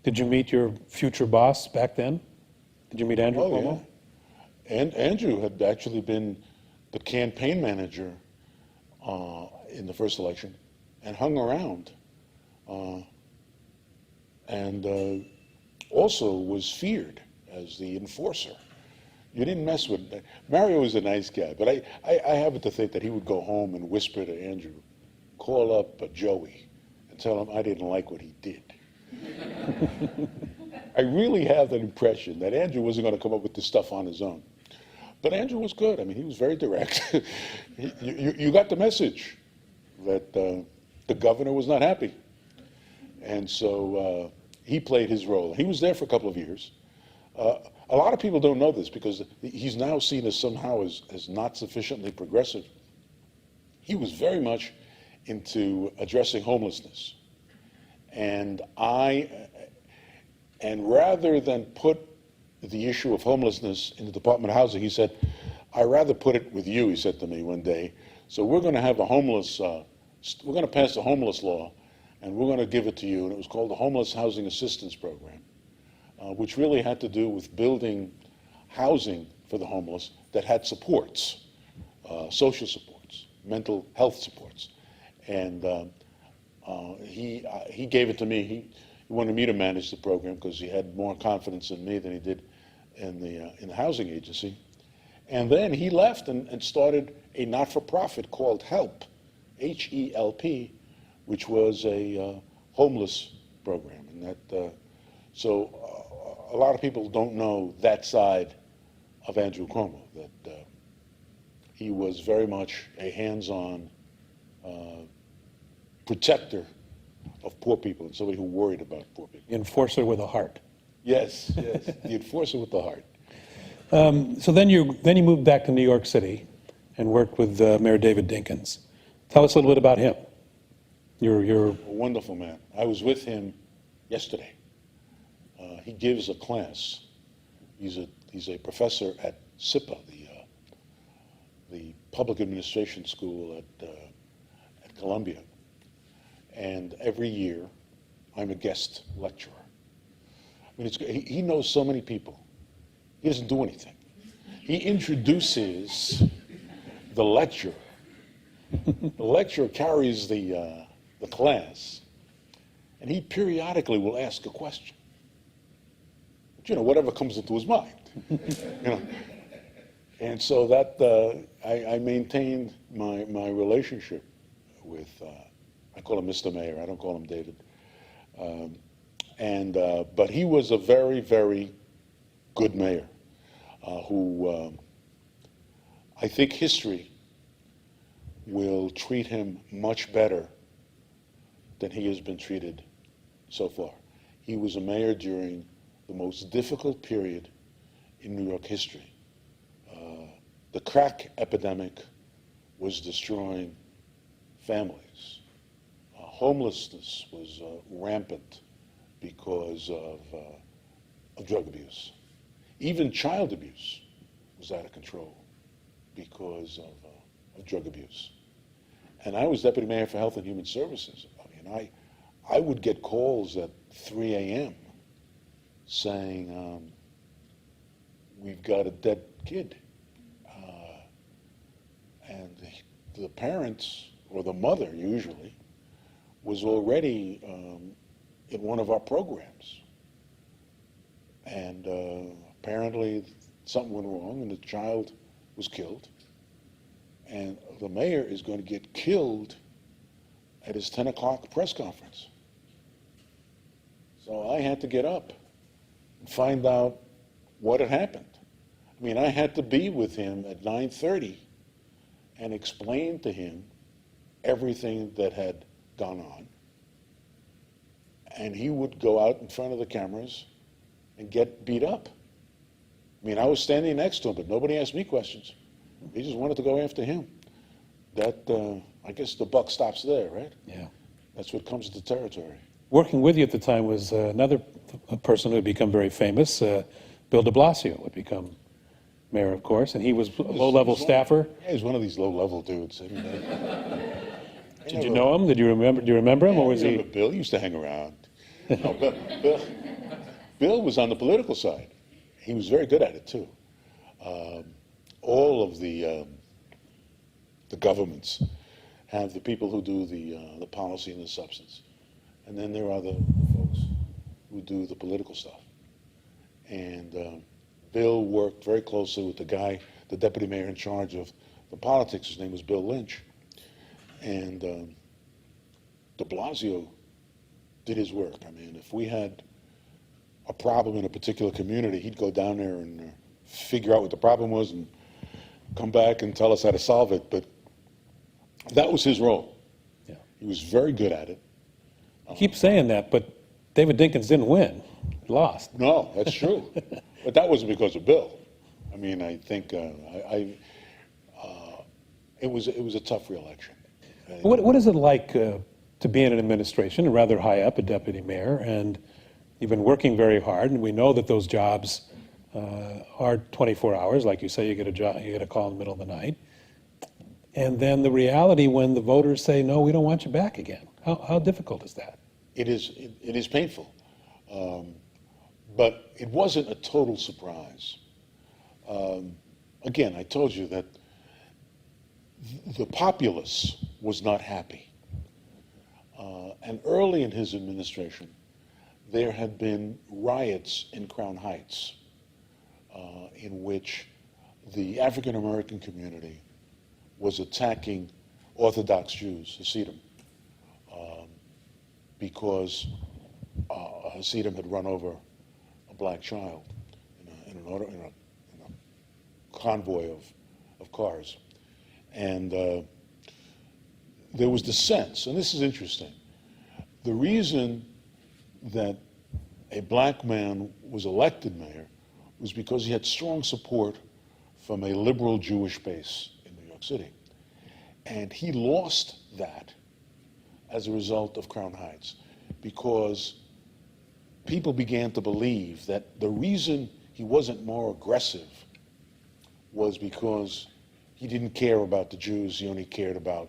Did you meet your future boss back then? Did you meet Andrew Cuomo? Yeah. And Andrew had actually been the campaign manager in the first election and hung around and also was feared as the enforcer. You didn't mess with Mario was a nice guy, but I happen to think that he would go home and whisper to Andrew, call up Joey and tell him I didn't like what he did. I really have that impression that Andrew wasn't going to come up with this stuff on his own. But Andrew was good. I mean, he was very direct. You got the message that the governor was not happy. And so he played his role. He was there for a couple of years. A lot of people don't know this because he's now seen as somehow as not sufficiently progressive. He was very much into addressing homelessness. And rather than put the issue of homelessness in the Department of Housing, he said, I'd rather put it with you, he said to me one day. So we're going to have we're going to pass a homeless law, and we're going to give it to you. And it was called the Homeless Housing Assistance Program, which really had to do with building housing for the homeless that had supports, social supports, mental health supports. And he gave it to me. He wanted me to manage the program because he had more confidence in me than he did in the housing agency. And then he left and started a not-for-profit called HELP, H-E-L-P, which was a homeless program. And that, so a lot of people don't know that side of Andrew Cuomo, that he was very much a hands-on protector of poor people and somebody who worried about poor people. The enforcer with a heart. Yes, yes, the enforcer with the heart. So then you moved back to New York City and worked with Mayor David Dinkins. Tell us a little bit about him. You're A wonderful man. I was with him yesterday. He gives a class. He's a professor at SIPA, the public administration school at Columbia. And every year, I'm a guest lecturer. I mean, he knows so many people. He doesn't do anything. He introduces the lecturer. The lecturer carries the class, and he periodically will ask a question. But, whatever comes into his mind. And so that I maintained my relationship with. I call him Mr. Mayor. I don't call him David. But he was a very, very good mayor who I think history will treat him much better than he has been treated so far. He was a mayor during the most difficult period in New York history. The crack epidemic was destroying families. Homelessness was rampant because of drug abuse. Even child abuse was out of control because of drug abuse. And I was deputy mayor for Health and Human Services. I mean, I would get calls at 3 a.m. saying, we've got a dead kid. And the parents, or the mother usually, was already in one of our programs. And apparently something went wrong and the child was killed. And the mayor is going to get killed at his 10 o'clock press conference. So I had to get up and find out what had happened. I mean, I had to be with him at 9:30 and explain to him everything that had gone on. And he would go out in front of the cameras and get beat up. I mean, I was standing next to him, but nobody asked me questions. He just wanted to go after him. That, I guess the buck stops there, right? Yeah. That's what comes to the territory. Working with you at the time was another person who had become very famous. Bill de Blasio would become mayor, of course, and he was a low-level staffer. Yeah, he's one of these low-level dudes. I mean, Did you know him? Do you remember him, yeah, or was he? Bill used to hang around. No, Bill was on the political side. He was very good at it too. All of the governments have the people who do the policy and the substance, and then there are the folks who do the political stuff. And Bill worked very closely with the deputy mayor in charge of the politics. His name was Bill Lynch. And de Blasio did his work. I mean, if we had a problem in a particular community, he'd go down there and figure out what the problem was and come back and tell us how to solve it. But that was his role. Yeah. He was very good at it. You keep saying that, but David Dinkins didn't win. He lost. No, that's true. But that wasn't because of Bill. I mean, I think it was a tough re-election. What is it like to be in an administration, rather high up, a deputy mayor, and you've been working very hard, and we know that those jobs are 24 hours, like you say, you get a call in the middle of the night, and then the reality when the voters say, no, we don't want you back again. How difficult is that? It is painful, but it wasn't a total surprise. Again, I told you that the populace was not happy. And early in his administration, there had been riots in Crown Heights in which the African American community was attacking Orthodox Jews, Hasidim, because a Hasidim had run over a black child in a convoy of cars. And there was the sense, and this is interesting, the reason that a black man was elected mayor was because he had strong support from a liberal Jewish base in New York City. And he lost that as a result of Crown Heights, because people began to believe that the reason he wasn't more aggressive was because he didn't care about the Jews, he only cared about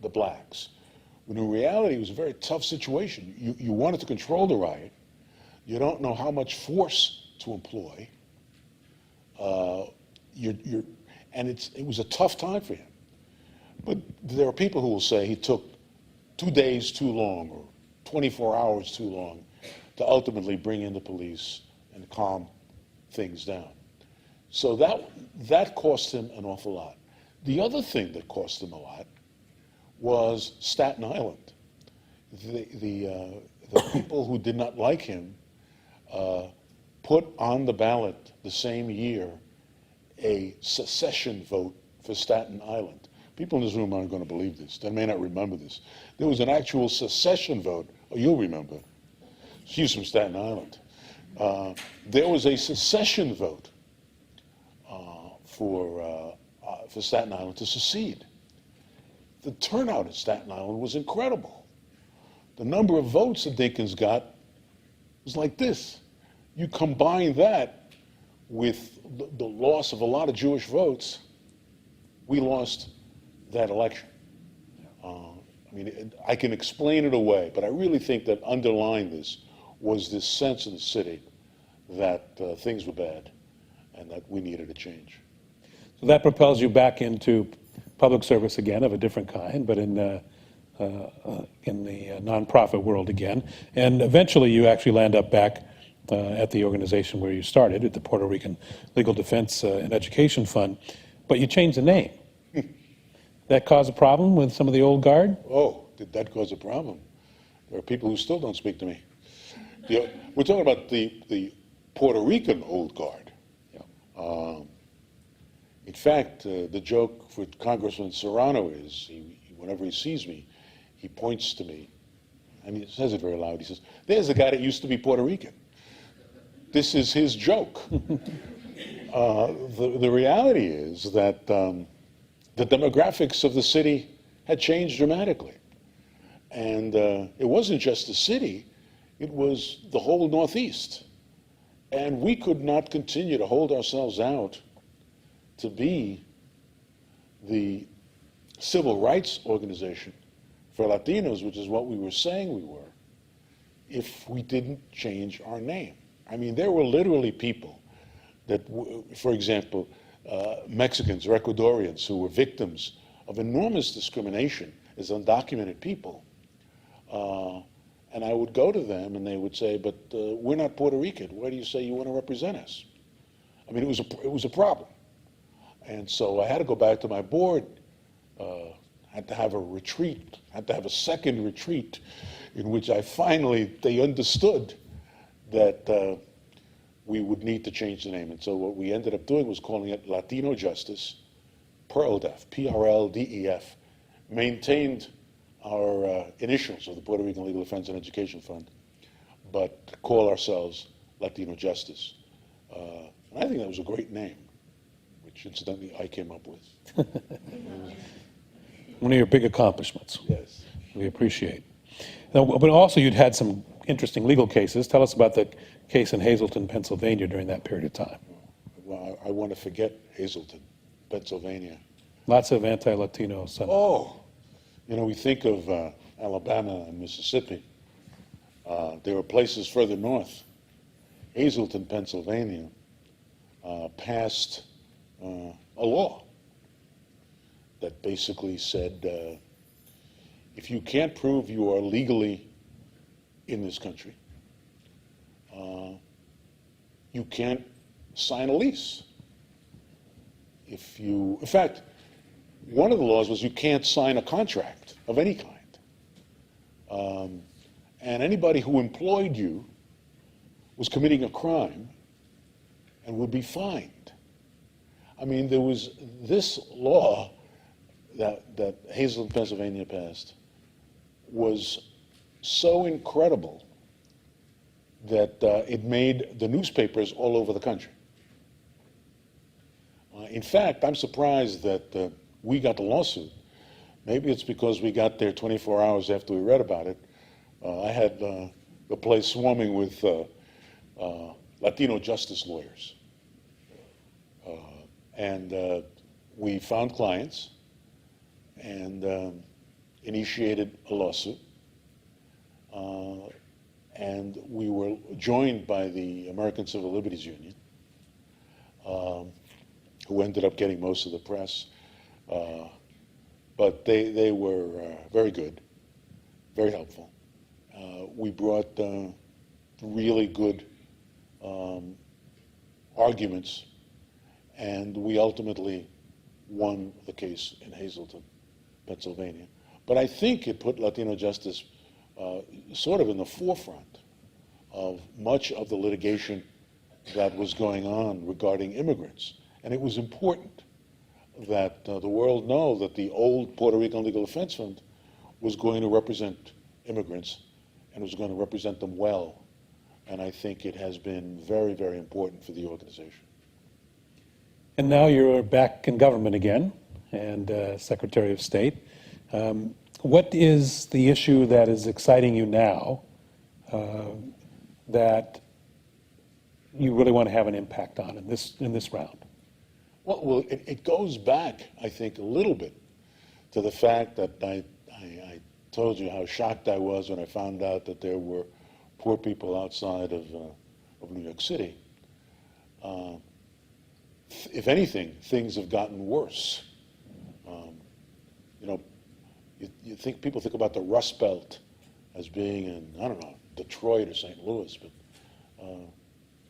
the blacks. When in reality, it was a very tough situation. You wanted to control the riot. You don't know how much force to employ. And it was a tough time for him. But there are people who will say he took 2 days too long or 24 hours too long to ultimately bring in the police and calm things down. So that cost him an awful lot. The other thing that cost him a lot was Staten Island. The people who did not like him put on the ballot the same year a secession vote for Staten Island. People in this room aren't going to believe this. They may not remember this. There was an actual secession vote. Oh, you'll remember. She's from Staten Island. There was a secession vote for Staten Island to secede. The turnout in Staten Island was incredible. The number of votes that Dinkins got was like this. You combine that with the loss of a lot of Jewish votes, we lost that election. I mean, I can explain it away, but I really think that underlying this was this sense in the city that things were bad and that we needed a change. So that propels you back into public service again, of a different kind, but in the nonprofit world again. And eventually you actually land up back at the organization where you started, at the Puerto Rican Legal Defense and Education Fund, but you changed the name. That cause a problem with some of the old guard? Oh, did that cause a problem? There are people who still don't speak to me. We're talking about the Puerto Rican old guard. Yeah. In fact, the joke for Congressman Serrano is, whenever he sees me, he points to me, and he says it very loud. He says, "There's a guy that used to be Puerto Rican." This is his joke. The reality is that the demographics of the city had changed dramatically. And it wasn't just the city, it was the whole Northeast. And we could not continue to hold ourselves out to be the civil rights organization for Latinos, which is what we were saying we were, if we didn't change our name. I mean, there were literally people that, for example, Mexicans or Ecuadorians who were victims of enormous discrimination as undocumented people. And I would go to them and they would say, but we're not Puerto Rican. Why do you say you want to represent us? I mean, it was a problem. And so I had to go back to my board, had to have a retreat, had to have a second retreat in which they understood that we would need to change the name. And so what we ended up doing was calling it Latino Justice, PRLDEF, P-R-L-D-E-F, maintained our initials of the Puerto Rican Legal Defense and Education Fund, but call ourselves Latino Justice. And I think that was a great name, which incidentally I came up with. One of your big accomplishments. Yes. We appreciate. Now, but also you'd had some interesting legal cases. Tell us about the case in Hazleton, Pennsylvania during that period of time. Well, I want to forget Hazleton, Pennsylvania. Lots of anti-Latino sentiments. Oh, you know, we think of Alabama and Mississippi. There were places further north. Hazleton, Pennsylvania, passed a law that basically said, if you can't prove you are legally in this country, you can't sign a lease. In fact, one of the laws was you can't sign a contract of any kind. And anybody who employed you was committing a crime and would be fined. I mean, there was this law that Hazleton, Pennsylvania passed was so incredible that it made the newspapers all over the country. In fact, I'm surprised that we got the lawsuit. Maybe it's because we got there 24 hours after we read about it. I had the place swarming with Latino Justice lawyers. And we found clients and initiated a lawsuit. And we were joined by the American Civil Liberties Union, who ended up getting most of the press. But they were very good, very helpful. We brought really good arguments, and we ultimately won the case in Hazleton, Pennsylvania. But I think it put Latino justice sort of in the forefront of much of the litigation that was going on regarding immigrants. And it was important that the world know that the old Puerto Rican Legal Defense Fund was going to represent immigrants and was going to represent them well. And I think it has been very, very important for the organization. And now you're back in government again, and Secretary of State. What is the issue that is exciting you now that you really want to have an impact on in this round? Well, it goes back, I think, a little bit to the fact that I told you how shocked I was when I found out that there were poor people outside of New York City. If anything, things have gotten worse. You know, people think about the Rust Belt as being in, I don't know, Detroit or St. Louis, but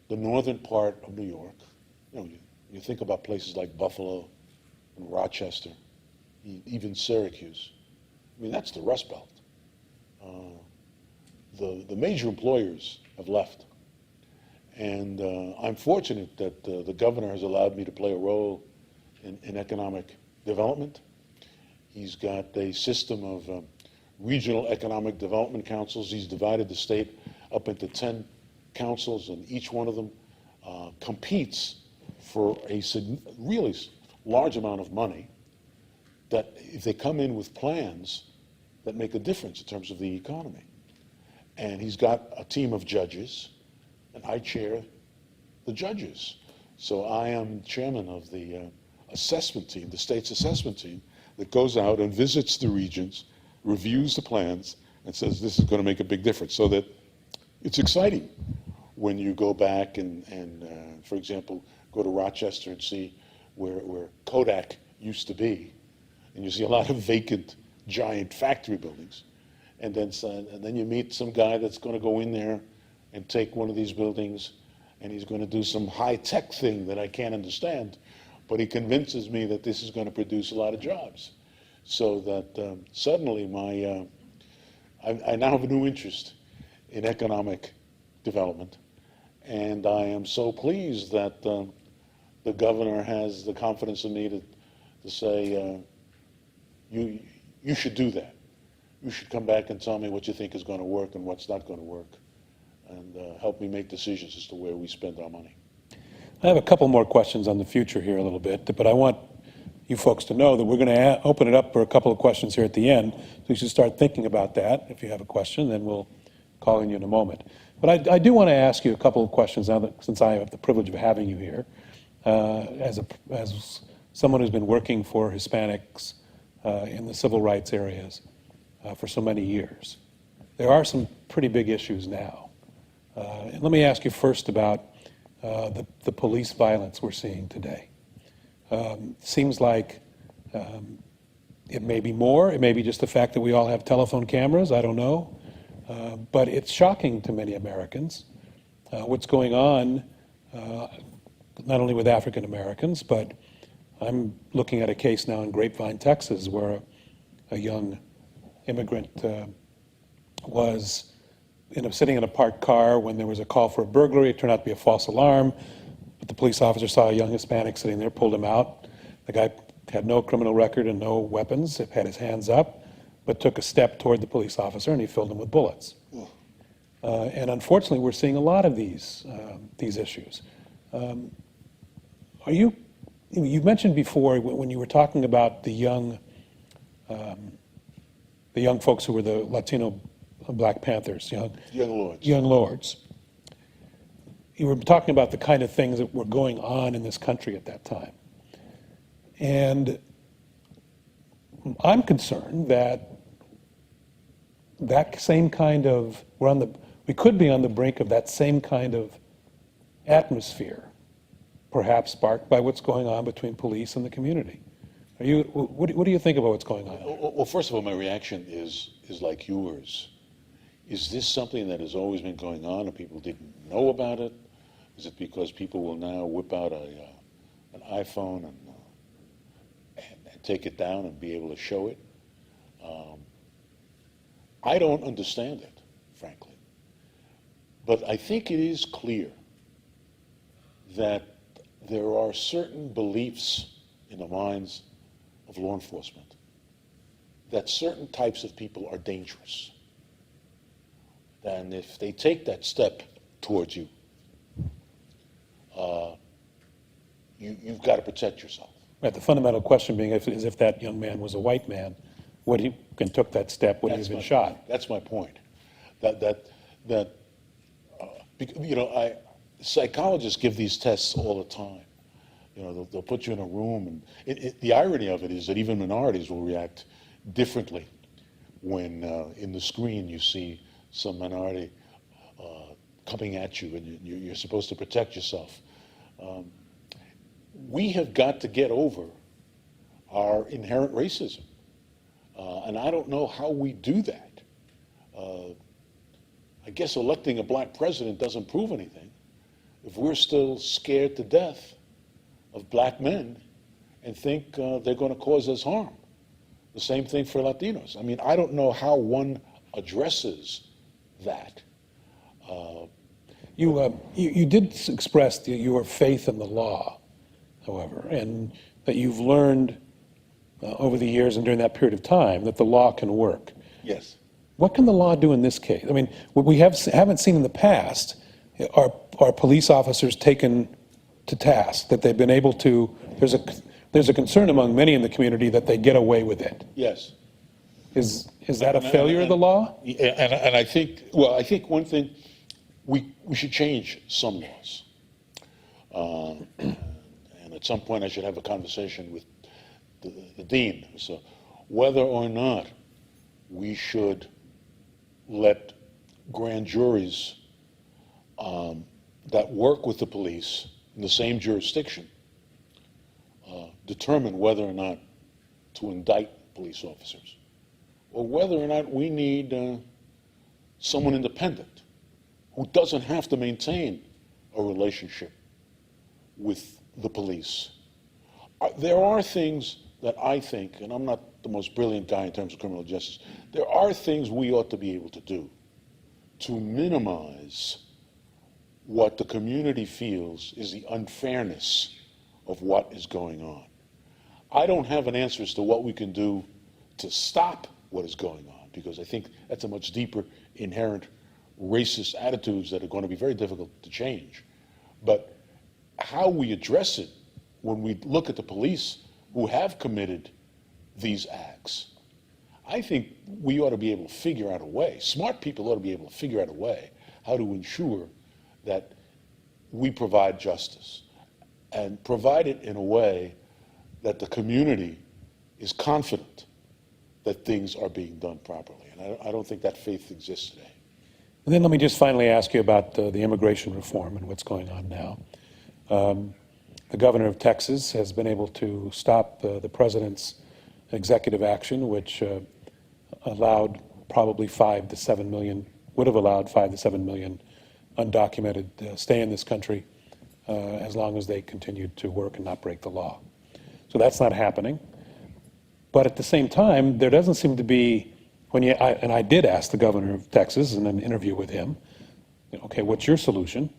the northern part of New York, you know, you think about places like Buffalo and Rochester, even Syracuse. I mean, that's the Rust Belt. The major employers have left. And I'm fortunate that the governor has allowed me to play a role in economic development. He's got a system of regional economic development councils. He's divided the state up into 10 councils, and each one of them competes for a really large amount of money that if they come in with plans that make a difference in terms of the economy. And he's got a team of judges, and I chair the judges. So I am chairman of the assessment team, the state's assessment team, that goes out and visits the regions, reviews the plans, and says this is going to make a big difference. So that it's exciting when you go back and for example, go to Rochester and see where Kodak used to be, and you see a lot of vacant, giant factory buildings. And then you meet some guy that's going to go in there and take one of these buildings, and he's going to do some high-tech thing that I can't understand, but he convinces me that this is going to produce a lot of jobs. So that suddenly I now have a new interest in economic development, and I am so pleased that the governor has the confidence in me to say, you should do that. You should come back and tell me what you think is going to work and what's not going to work, and help me make decisions as to where we spend our money. I have a couple more questions on the future here a little bit, but I want you folks to know that we're going to open it up for a couple of questions here at the end. So you should start thinking about that. If you have a question, then we'll call on you in a moment. But I do want to ask you a couple of questions now that, since I have the privilege of having you here, as someone who's been working for Hispanics in the civil rights areas for so many years. There are some pretty big issues now. And let me ask you first about the police violence we're seeing today. Seems like it may be more, it may be just the fact that we all have telephone cameras, I don't know. But it's shocking to many Americans what's going on, not only with African Americans, but I'm looking at a case now in Grapevine, Texas, where a young immigrant was sitting in a parked car when there was a call for a burglary. It turned out to be a false alarm, but the police officer saw a young Hispanic sitting there, pulled him out. The guy had no criminal record and no weapons, had his hands up, but took a step toward the police officer and he filled him with bullets. And unfortunately, we're seeing a lot of these issues. You mentioned before when you were talking about the young folks who were the Latino Black Panthers, young lords. You were talking about the kind of things that were going on in this country at that time. And I'm concerned that same kind of, we could be on the brink of that same kind of atmosphere, perhaps sparked by what's going on between police and the community. What do you think about what's going on? Well, first of all, my reaction is like yours. Is this something that has always been going on and people didn't know about it? Is it because people will now whip out an iPhone and take it down and be able to show it? I don't understand it, frankly. But I think it is clear that there are certain beliefs in the minds of law enforcement that certain types of people are dangerous. And if they take that step towards you, you've got to protect yourself. Right, the fundamental question being is if that young man was a white man, and took that step, would he have been shot? That's my point. Psychologists give these tests all the time. They'll put you in a room, and the irony of it is that even minorities will react differently when in the screen you see some minority coming at you, and you're supposed to protect yourself. We have got to get over our inherent racism. And I don't know how we do that. I guess electing a black president doesn't prove anything if we're still scared to death of black men and think they're going to cause us harm. The same thing for Latinos. I mean, I don't know how one addresses that. You did express your faith in the law, however, and that you've learned over the years and during that period of time that the law can work. Yes. What can the law do in this case? I mean, what we haven't seen in the past are police officers taken to task, that they've been able to, there's a concern among many in the community that they get away with it. Yes. Is that a failure of the law? And I think one thing, we should change some laws. And at some point I should have a conversation with the dean. So whether or not we should let grand juries that work with the police in the same jurisdiction determine whether or not to indict police officers, or whether or not we need someone independent who doesn't have to maintain a relationship with the police. There are things that I think, and I'm not the most brilliant guy in terms of criminal justice, there are things we ought to be able to do to minimize what the community feels is the unfairness of what is going on. I don't have an answer as to what we can do to stop what is going on, because I think that's a much deeper inherent racist attitudes that are going to be very difficult to change. But how we address it when we look at the police who have committed these acts, I think we ought to be able to figure out a way, smart people ought to be able to figure out a way how to ensure that we provide justice and provide it in a way that the community is confident that things are being done properly. And I don't think that faith exists today. And then let me just finally ask you about the immigration reform and what's going on now. The governor of Texas has been able to stop the president's executive action, which allowed probably 5 to 7 million, would have allowed 5 to 7 million undocumented stay in this country as long as they continued to work and not break the law. So that's not happening. But at the same time, there doesn't seem to be, and I did ask the governor of Texas in an interview with him, okay, what's your solution?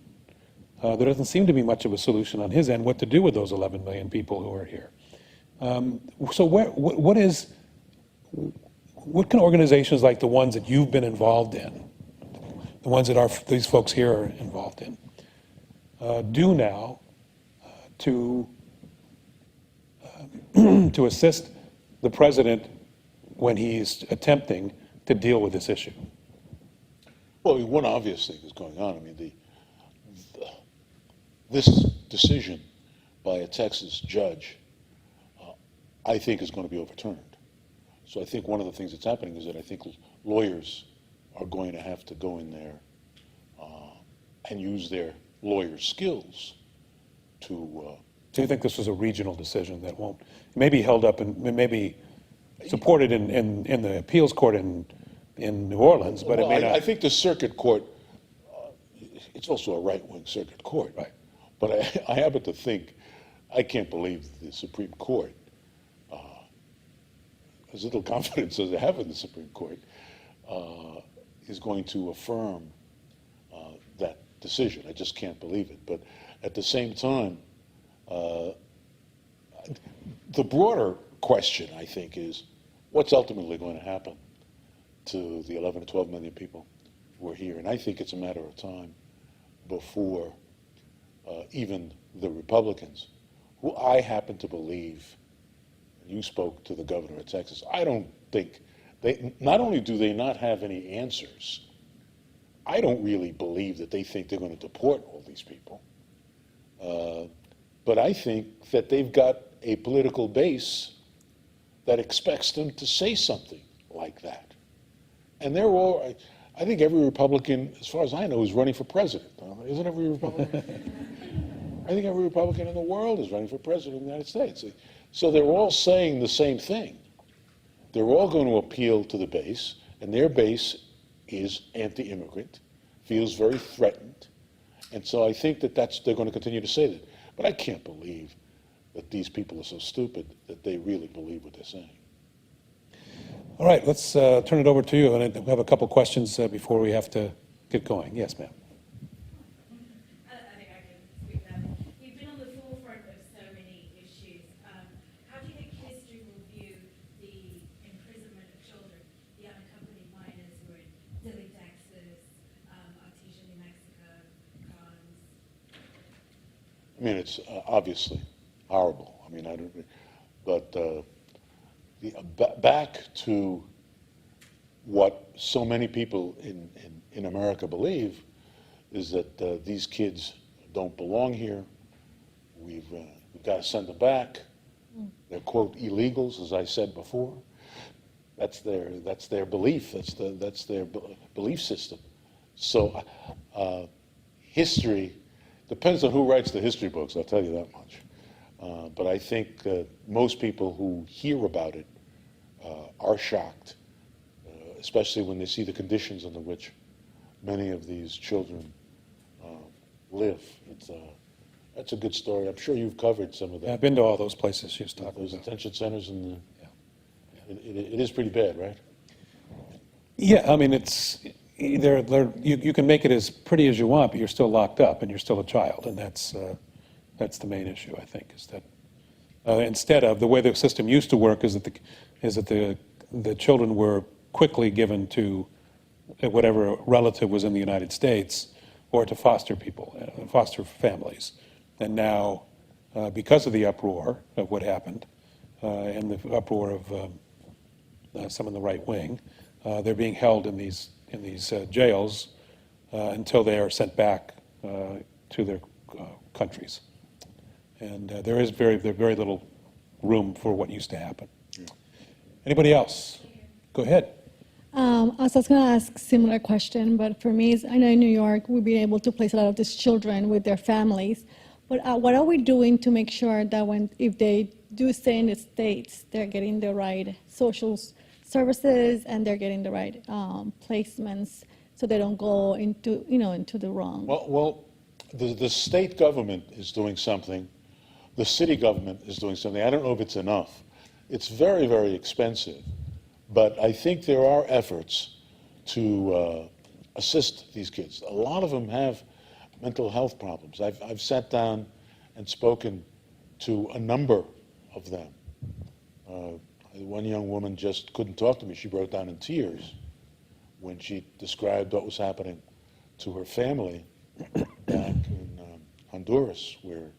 There doesn't seem to be much of a solution on his end what to do with those 11 million people who are here. So what can organizations like the ones that you've been involved in, the ones that these folks here are involved in, do now to assist the president when he's attempting to deal with this issue? Well, one obvious thing is going on. I mean, this decision by a Texas judge, I think, is going to be overturned. So I think one of the things that's happening is that I think lawyers are going to have to go in there and use their lawyer skills to... Do you think this was a regional decision that won't, maybe held up and maybe supported in the appeals court in New Orleans, but well, it may not? I think the circuit court, it's also a right-wing circuit court. Right. But I happen to think, I can't believe the Supreme Court, as little confidence as I have in the Supreme Court, is going to affirm that decision. I just can't believe it. But at the same time, the broader question, I think, is what's ultimately going to happen to the 11 to 12 million people who are here? And I think it's a matter of time before even the Republicans, who I happen to believe, you spoke to the governor of Texas, I don't think, not only do they not have any answers, I don't really believe that they think they're going to deport all these people. But I think that they've got a political base that expects them to say something like that. And they're all, I think every Republican, as far as I know, is running for president. Isn't every Republican? I think every Republican in the world is running for president of the United States. So they're all saying the same thing. They're all going to appeal to the base, and their base is anti-immigrant, feels very threatened. And so I think that they're going to continue to say that. But I can't believe that these people are so stupid that they really believe what they're saying. All right, let's turn it over to you. And we have a couple questions before we have to get going. Yes, ma'am. I think I can speak now. You've been on the forefront of so many issues. How do you think history will view the imprisonment of children, the unaccompanied minors who are in Dilley, Texas, Artesia, New Mexico, Carnes? I mean, it's obviously horrible. I mean, I don't, but back to what so many people in America believe is that these kids don't belong here. We've got to send them back. They're, quote, illegals, as I said before. That's their belief. That's their belief system. So history depends on who writes the history books, I'll tell you that much. But I think most people who hear about it are shocked, especially when they see the conditions under which many of these children live. That's a good story. I'm sure you've covered some of that. Yeah, I've been to all those places she's talking Those about. detention centers, and it is pretty bad, right? Yeah, I mean, it's you can make it as pretty as you want, but you're still locked up and you're still a child, and that's the main issue, I think, is that instead of the way the system used to work is that the children were quickly given to whatever relative was in the United States or to foster people, foster families. And now, because of the uproar of what happened, and the uproar of some in the right wing, they're being held in these jails until they are sent back to their countries. And there's very little room for what used to happen. Anybody else? Go ahead. I was just going to ask a similar question, but for me, I know in New York, we've been able to place a lot of these children with their families. But what are we doing to make sure that if they do stay in the States, they're getting the right social services and they're getting the right placements, so they don't go into the wrong? Well, the state government is doing something. The city government is doing something. I don't know if it's enough. It's very, very expensive. But I think there are efforts to assist these kids. A lot of them have mental health problems. I've sat down and spoken to a number of them. One young woman just couldn't talk to me. She broke down in tears when she described what was happening to her family back in Honduras, where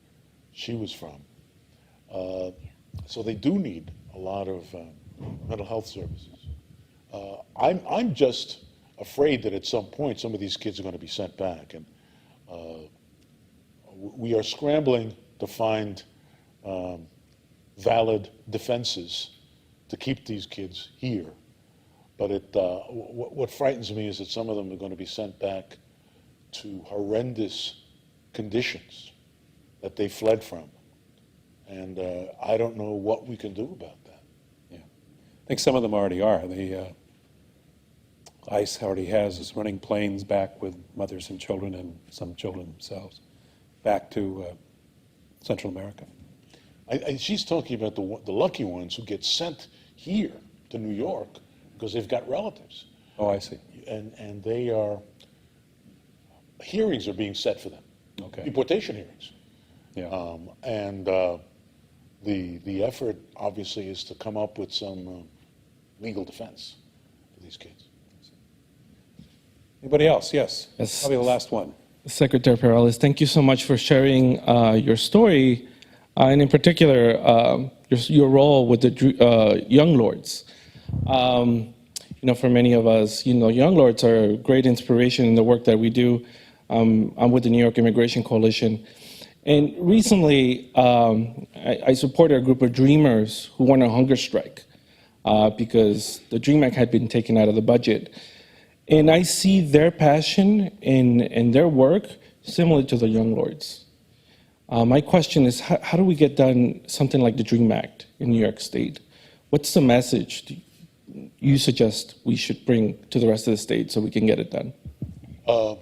she was from. So they do need a lot of mental health services. I'm just afraid that at some point some of these kids are going to be sent back, and we are scrambling to find valid defenses to keep these kids here. But what frightens me is that some of them are going to be sent back to horrendous conditions that they fled from. And I don't know what we can do about that. Yeah, I think some of them already are. The ICE already is running planes back with mothers and children, and some children themselves, back to Central America. She's talking about the lucky ones who get sent here to New York because they've got relatives. Oh, I see. And they are, hearings are being set for them. Okay. Deportation hearings. Yeah. And the effort, obviously, is to come up with some legal defense for these kids. Anybody else? Yes. Yes. Probably the last one. Secretary Perales, thank you so much for sharing your story, and in particular, your role with the Young Lords. For many of us, Young Lords are a great inspiration in the work that we do. I'm with the New York Immigration Coalition. And recently, I supported a group of dreamers who went on hunger strike because the DREAM Act had been taken out of the budget. And I see their passion in their work similar to the Young Lords. My question is, how do we get done something like the DREAM Act in New York State? What's the message you suggest we should bring to the rest of the state so we can get it done? I'll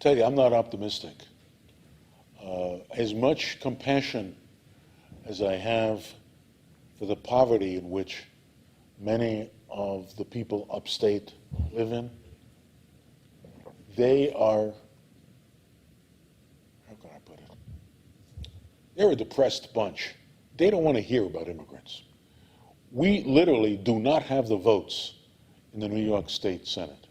tell you, I'm not optimistic. As much compassion as I have for the poverty in which many of the people upstate live in, they are, how can I put it? They're a depressed bunch. They don't want to hear about immigrants. We literally do not have the votes in the New York State Senate.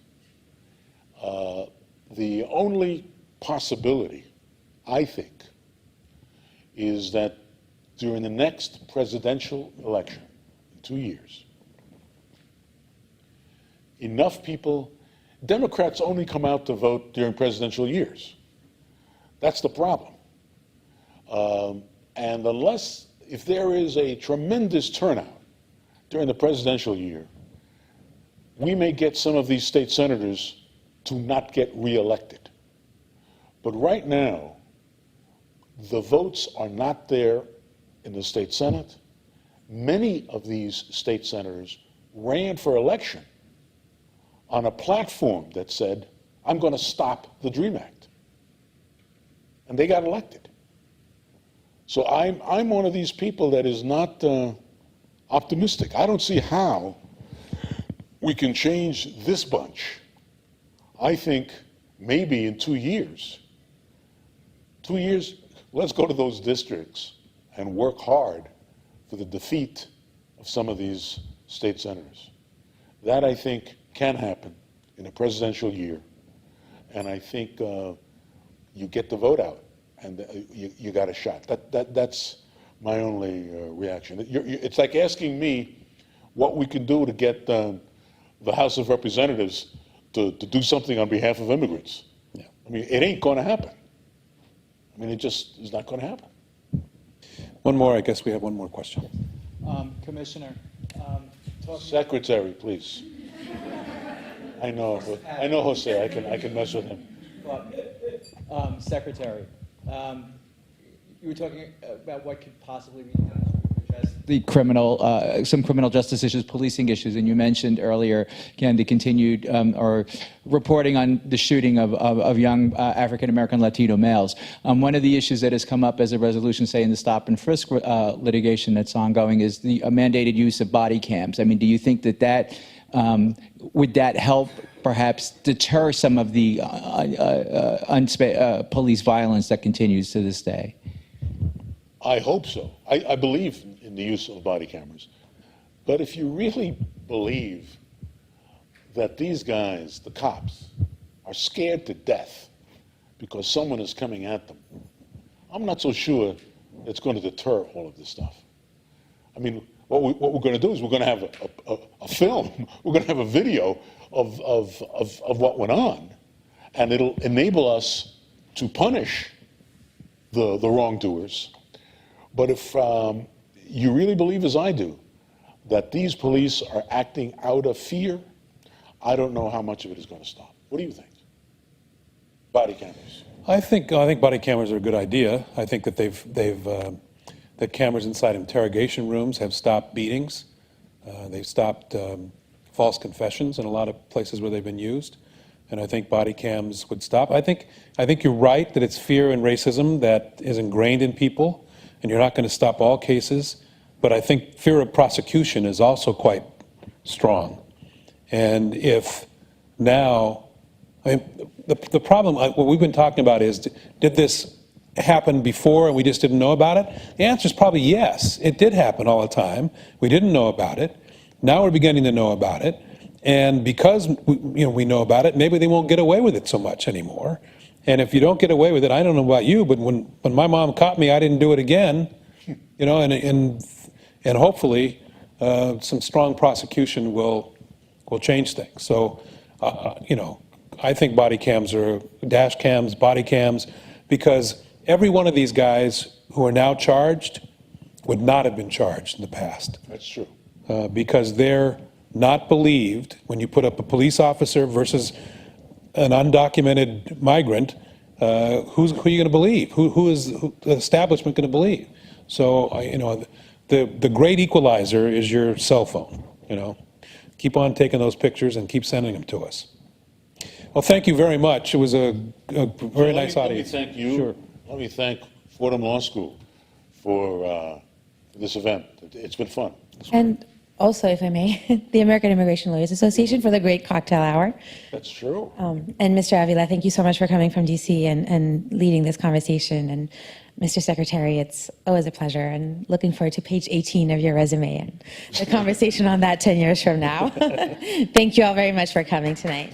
The only possibility, I think, is that during the next presidential election, in 2 years, enough people, Democrats only come out to vote during presidential years. That's the problem. And if there is a tremendous turnout during the presidential year, we may get some of these state senators to not get reelected. But right now, the votes are not there in the state Senate. Many of these state senators ran for election on a platform that said, I'm going to stop the DREAM Act. And they got elected. So I'm one of these people that is not optimistic. I don't see how we can change this bunch. I think maybe in 2 years, let's go to those districts and work hard for the defeat of some of these state senators. That, I think, can happen in a presidential year. And I think you get the vote out. and you got a shot. That's my only reaction. It's like asking me what we can do to get the House of Representatives to do something on behalf of immigrants. Yeah. I mean, it ain't going to happen. I mean, it just is not going to happen. One more, I guess we have one more question. Commissioner, Secretary, please. I know, Jose. I can mess with him. Secretary, you were talking about what could possibly be done to address the some criminal justice issues, policing issues, and you mentioned earlier, again, the continued or reporting on the shooting of young African American Latino males. One of the issues that has come up as a resolution, say in the stop and frisk litigation that's ongoing, is the mandated use of body cams. I mean, do you think that would that help perhaps deter some of the police violence that continues to this day? I hope so. I believe in the use of body cameras. But if you really believe that these guys, the cops, are scared to death because someone is coming at them, I'm not so sure it's going to deter all of this stuff. I mean, what we're going to do is we're going to have a film, we're going to have a video of what went on, and it'll enable us to punish the wrongdoers. But if you really believe, as I do, that these police are acting out of fear, I don't know how much of it is going to stop. What do you think? Body cameras. I think body cameras are a good idea. I think that that cameras inside interrogation rooms have stopped beatings. They've stopped false confessions in a lot of places where they've been used. And I think body cams would stop. I think you're right that it's fear and racism that is ingrained in people, and you're not going to stop all cases. But I think fear of prosecution is also quite strong. And if now, I mean, the problem, what we've been talking about is, did this happen before and we just didn't know about it? The answer is probably yes. It did happen all the time. We didn't know about it. Now we're beginning to know about it. And because we know about it, maybe they won't get away with it so much anymore. And if you don't get away with it, I don't know about you, but when my mom caught me, I didn't do it again. And hopefully some strong prosecution will change things. So, I think body cams are dash cams, body cams, because every one of these guys who are now charged would not have been charged in the past. That's true. Because they're not believed. When you put up a police officer versus an undocumented migrant, who are you going to believe? Who is the establishment going to believe? So, the great equalizer is your cell phone. Keep on taking those pictures and keep sending them to us. Well, thank you very much. It was a very nice audience. Let me thank you. Sure. Let me thank Fordham Law School for this event. It's been fun. And also, if I may, the American Immigration Lawyers Association for the great cocktail hour. That's true. And Mr. Avila, thank you so much for coming from DC and leading this conversation. And Mr. Secretary, it's always a pleasure, and looking forward to page 18 of your resume and the conversation on that 10 years from now. Thank you all very much for coming tonight.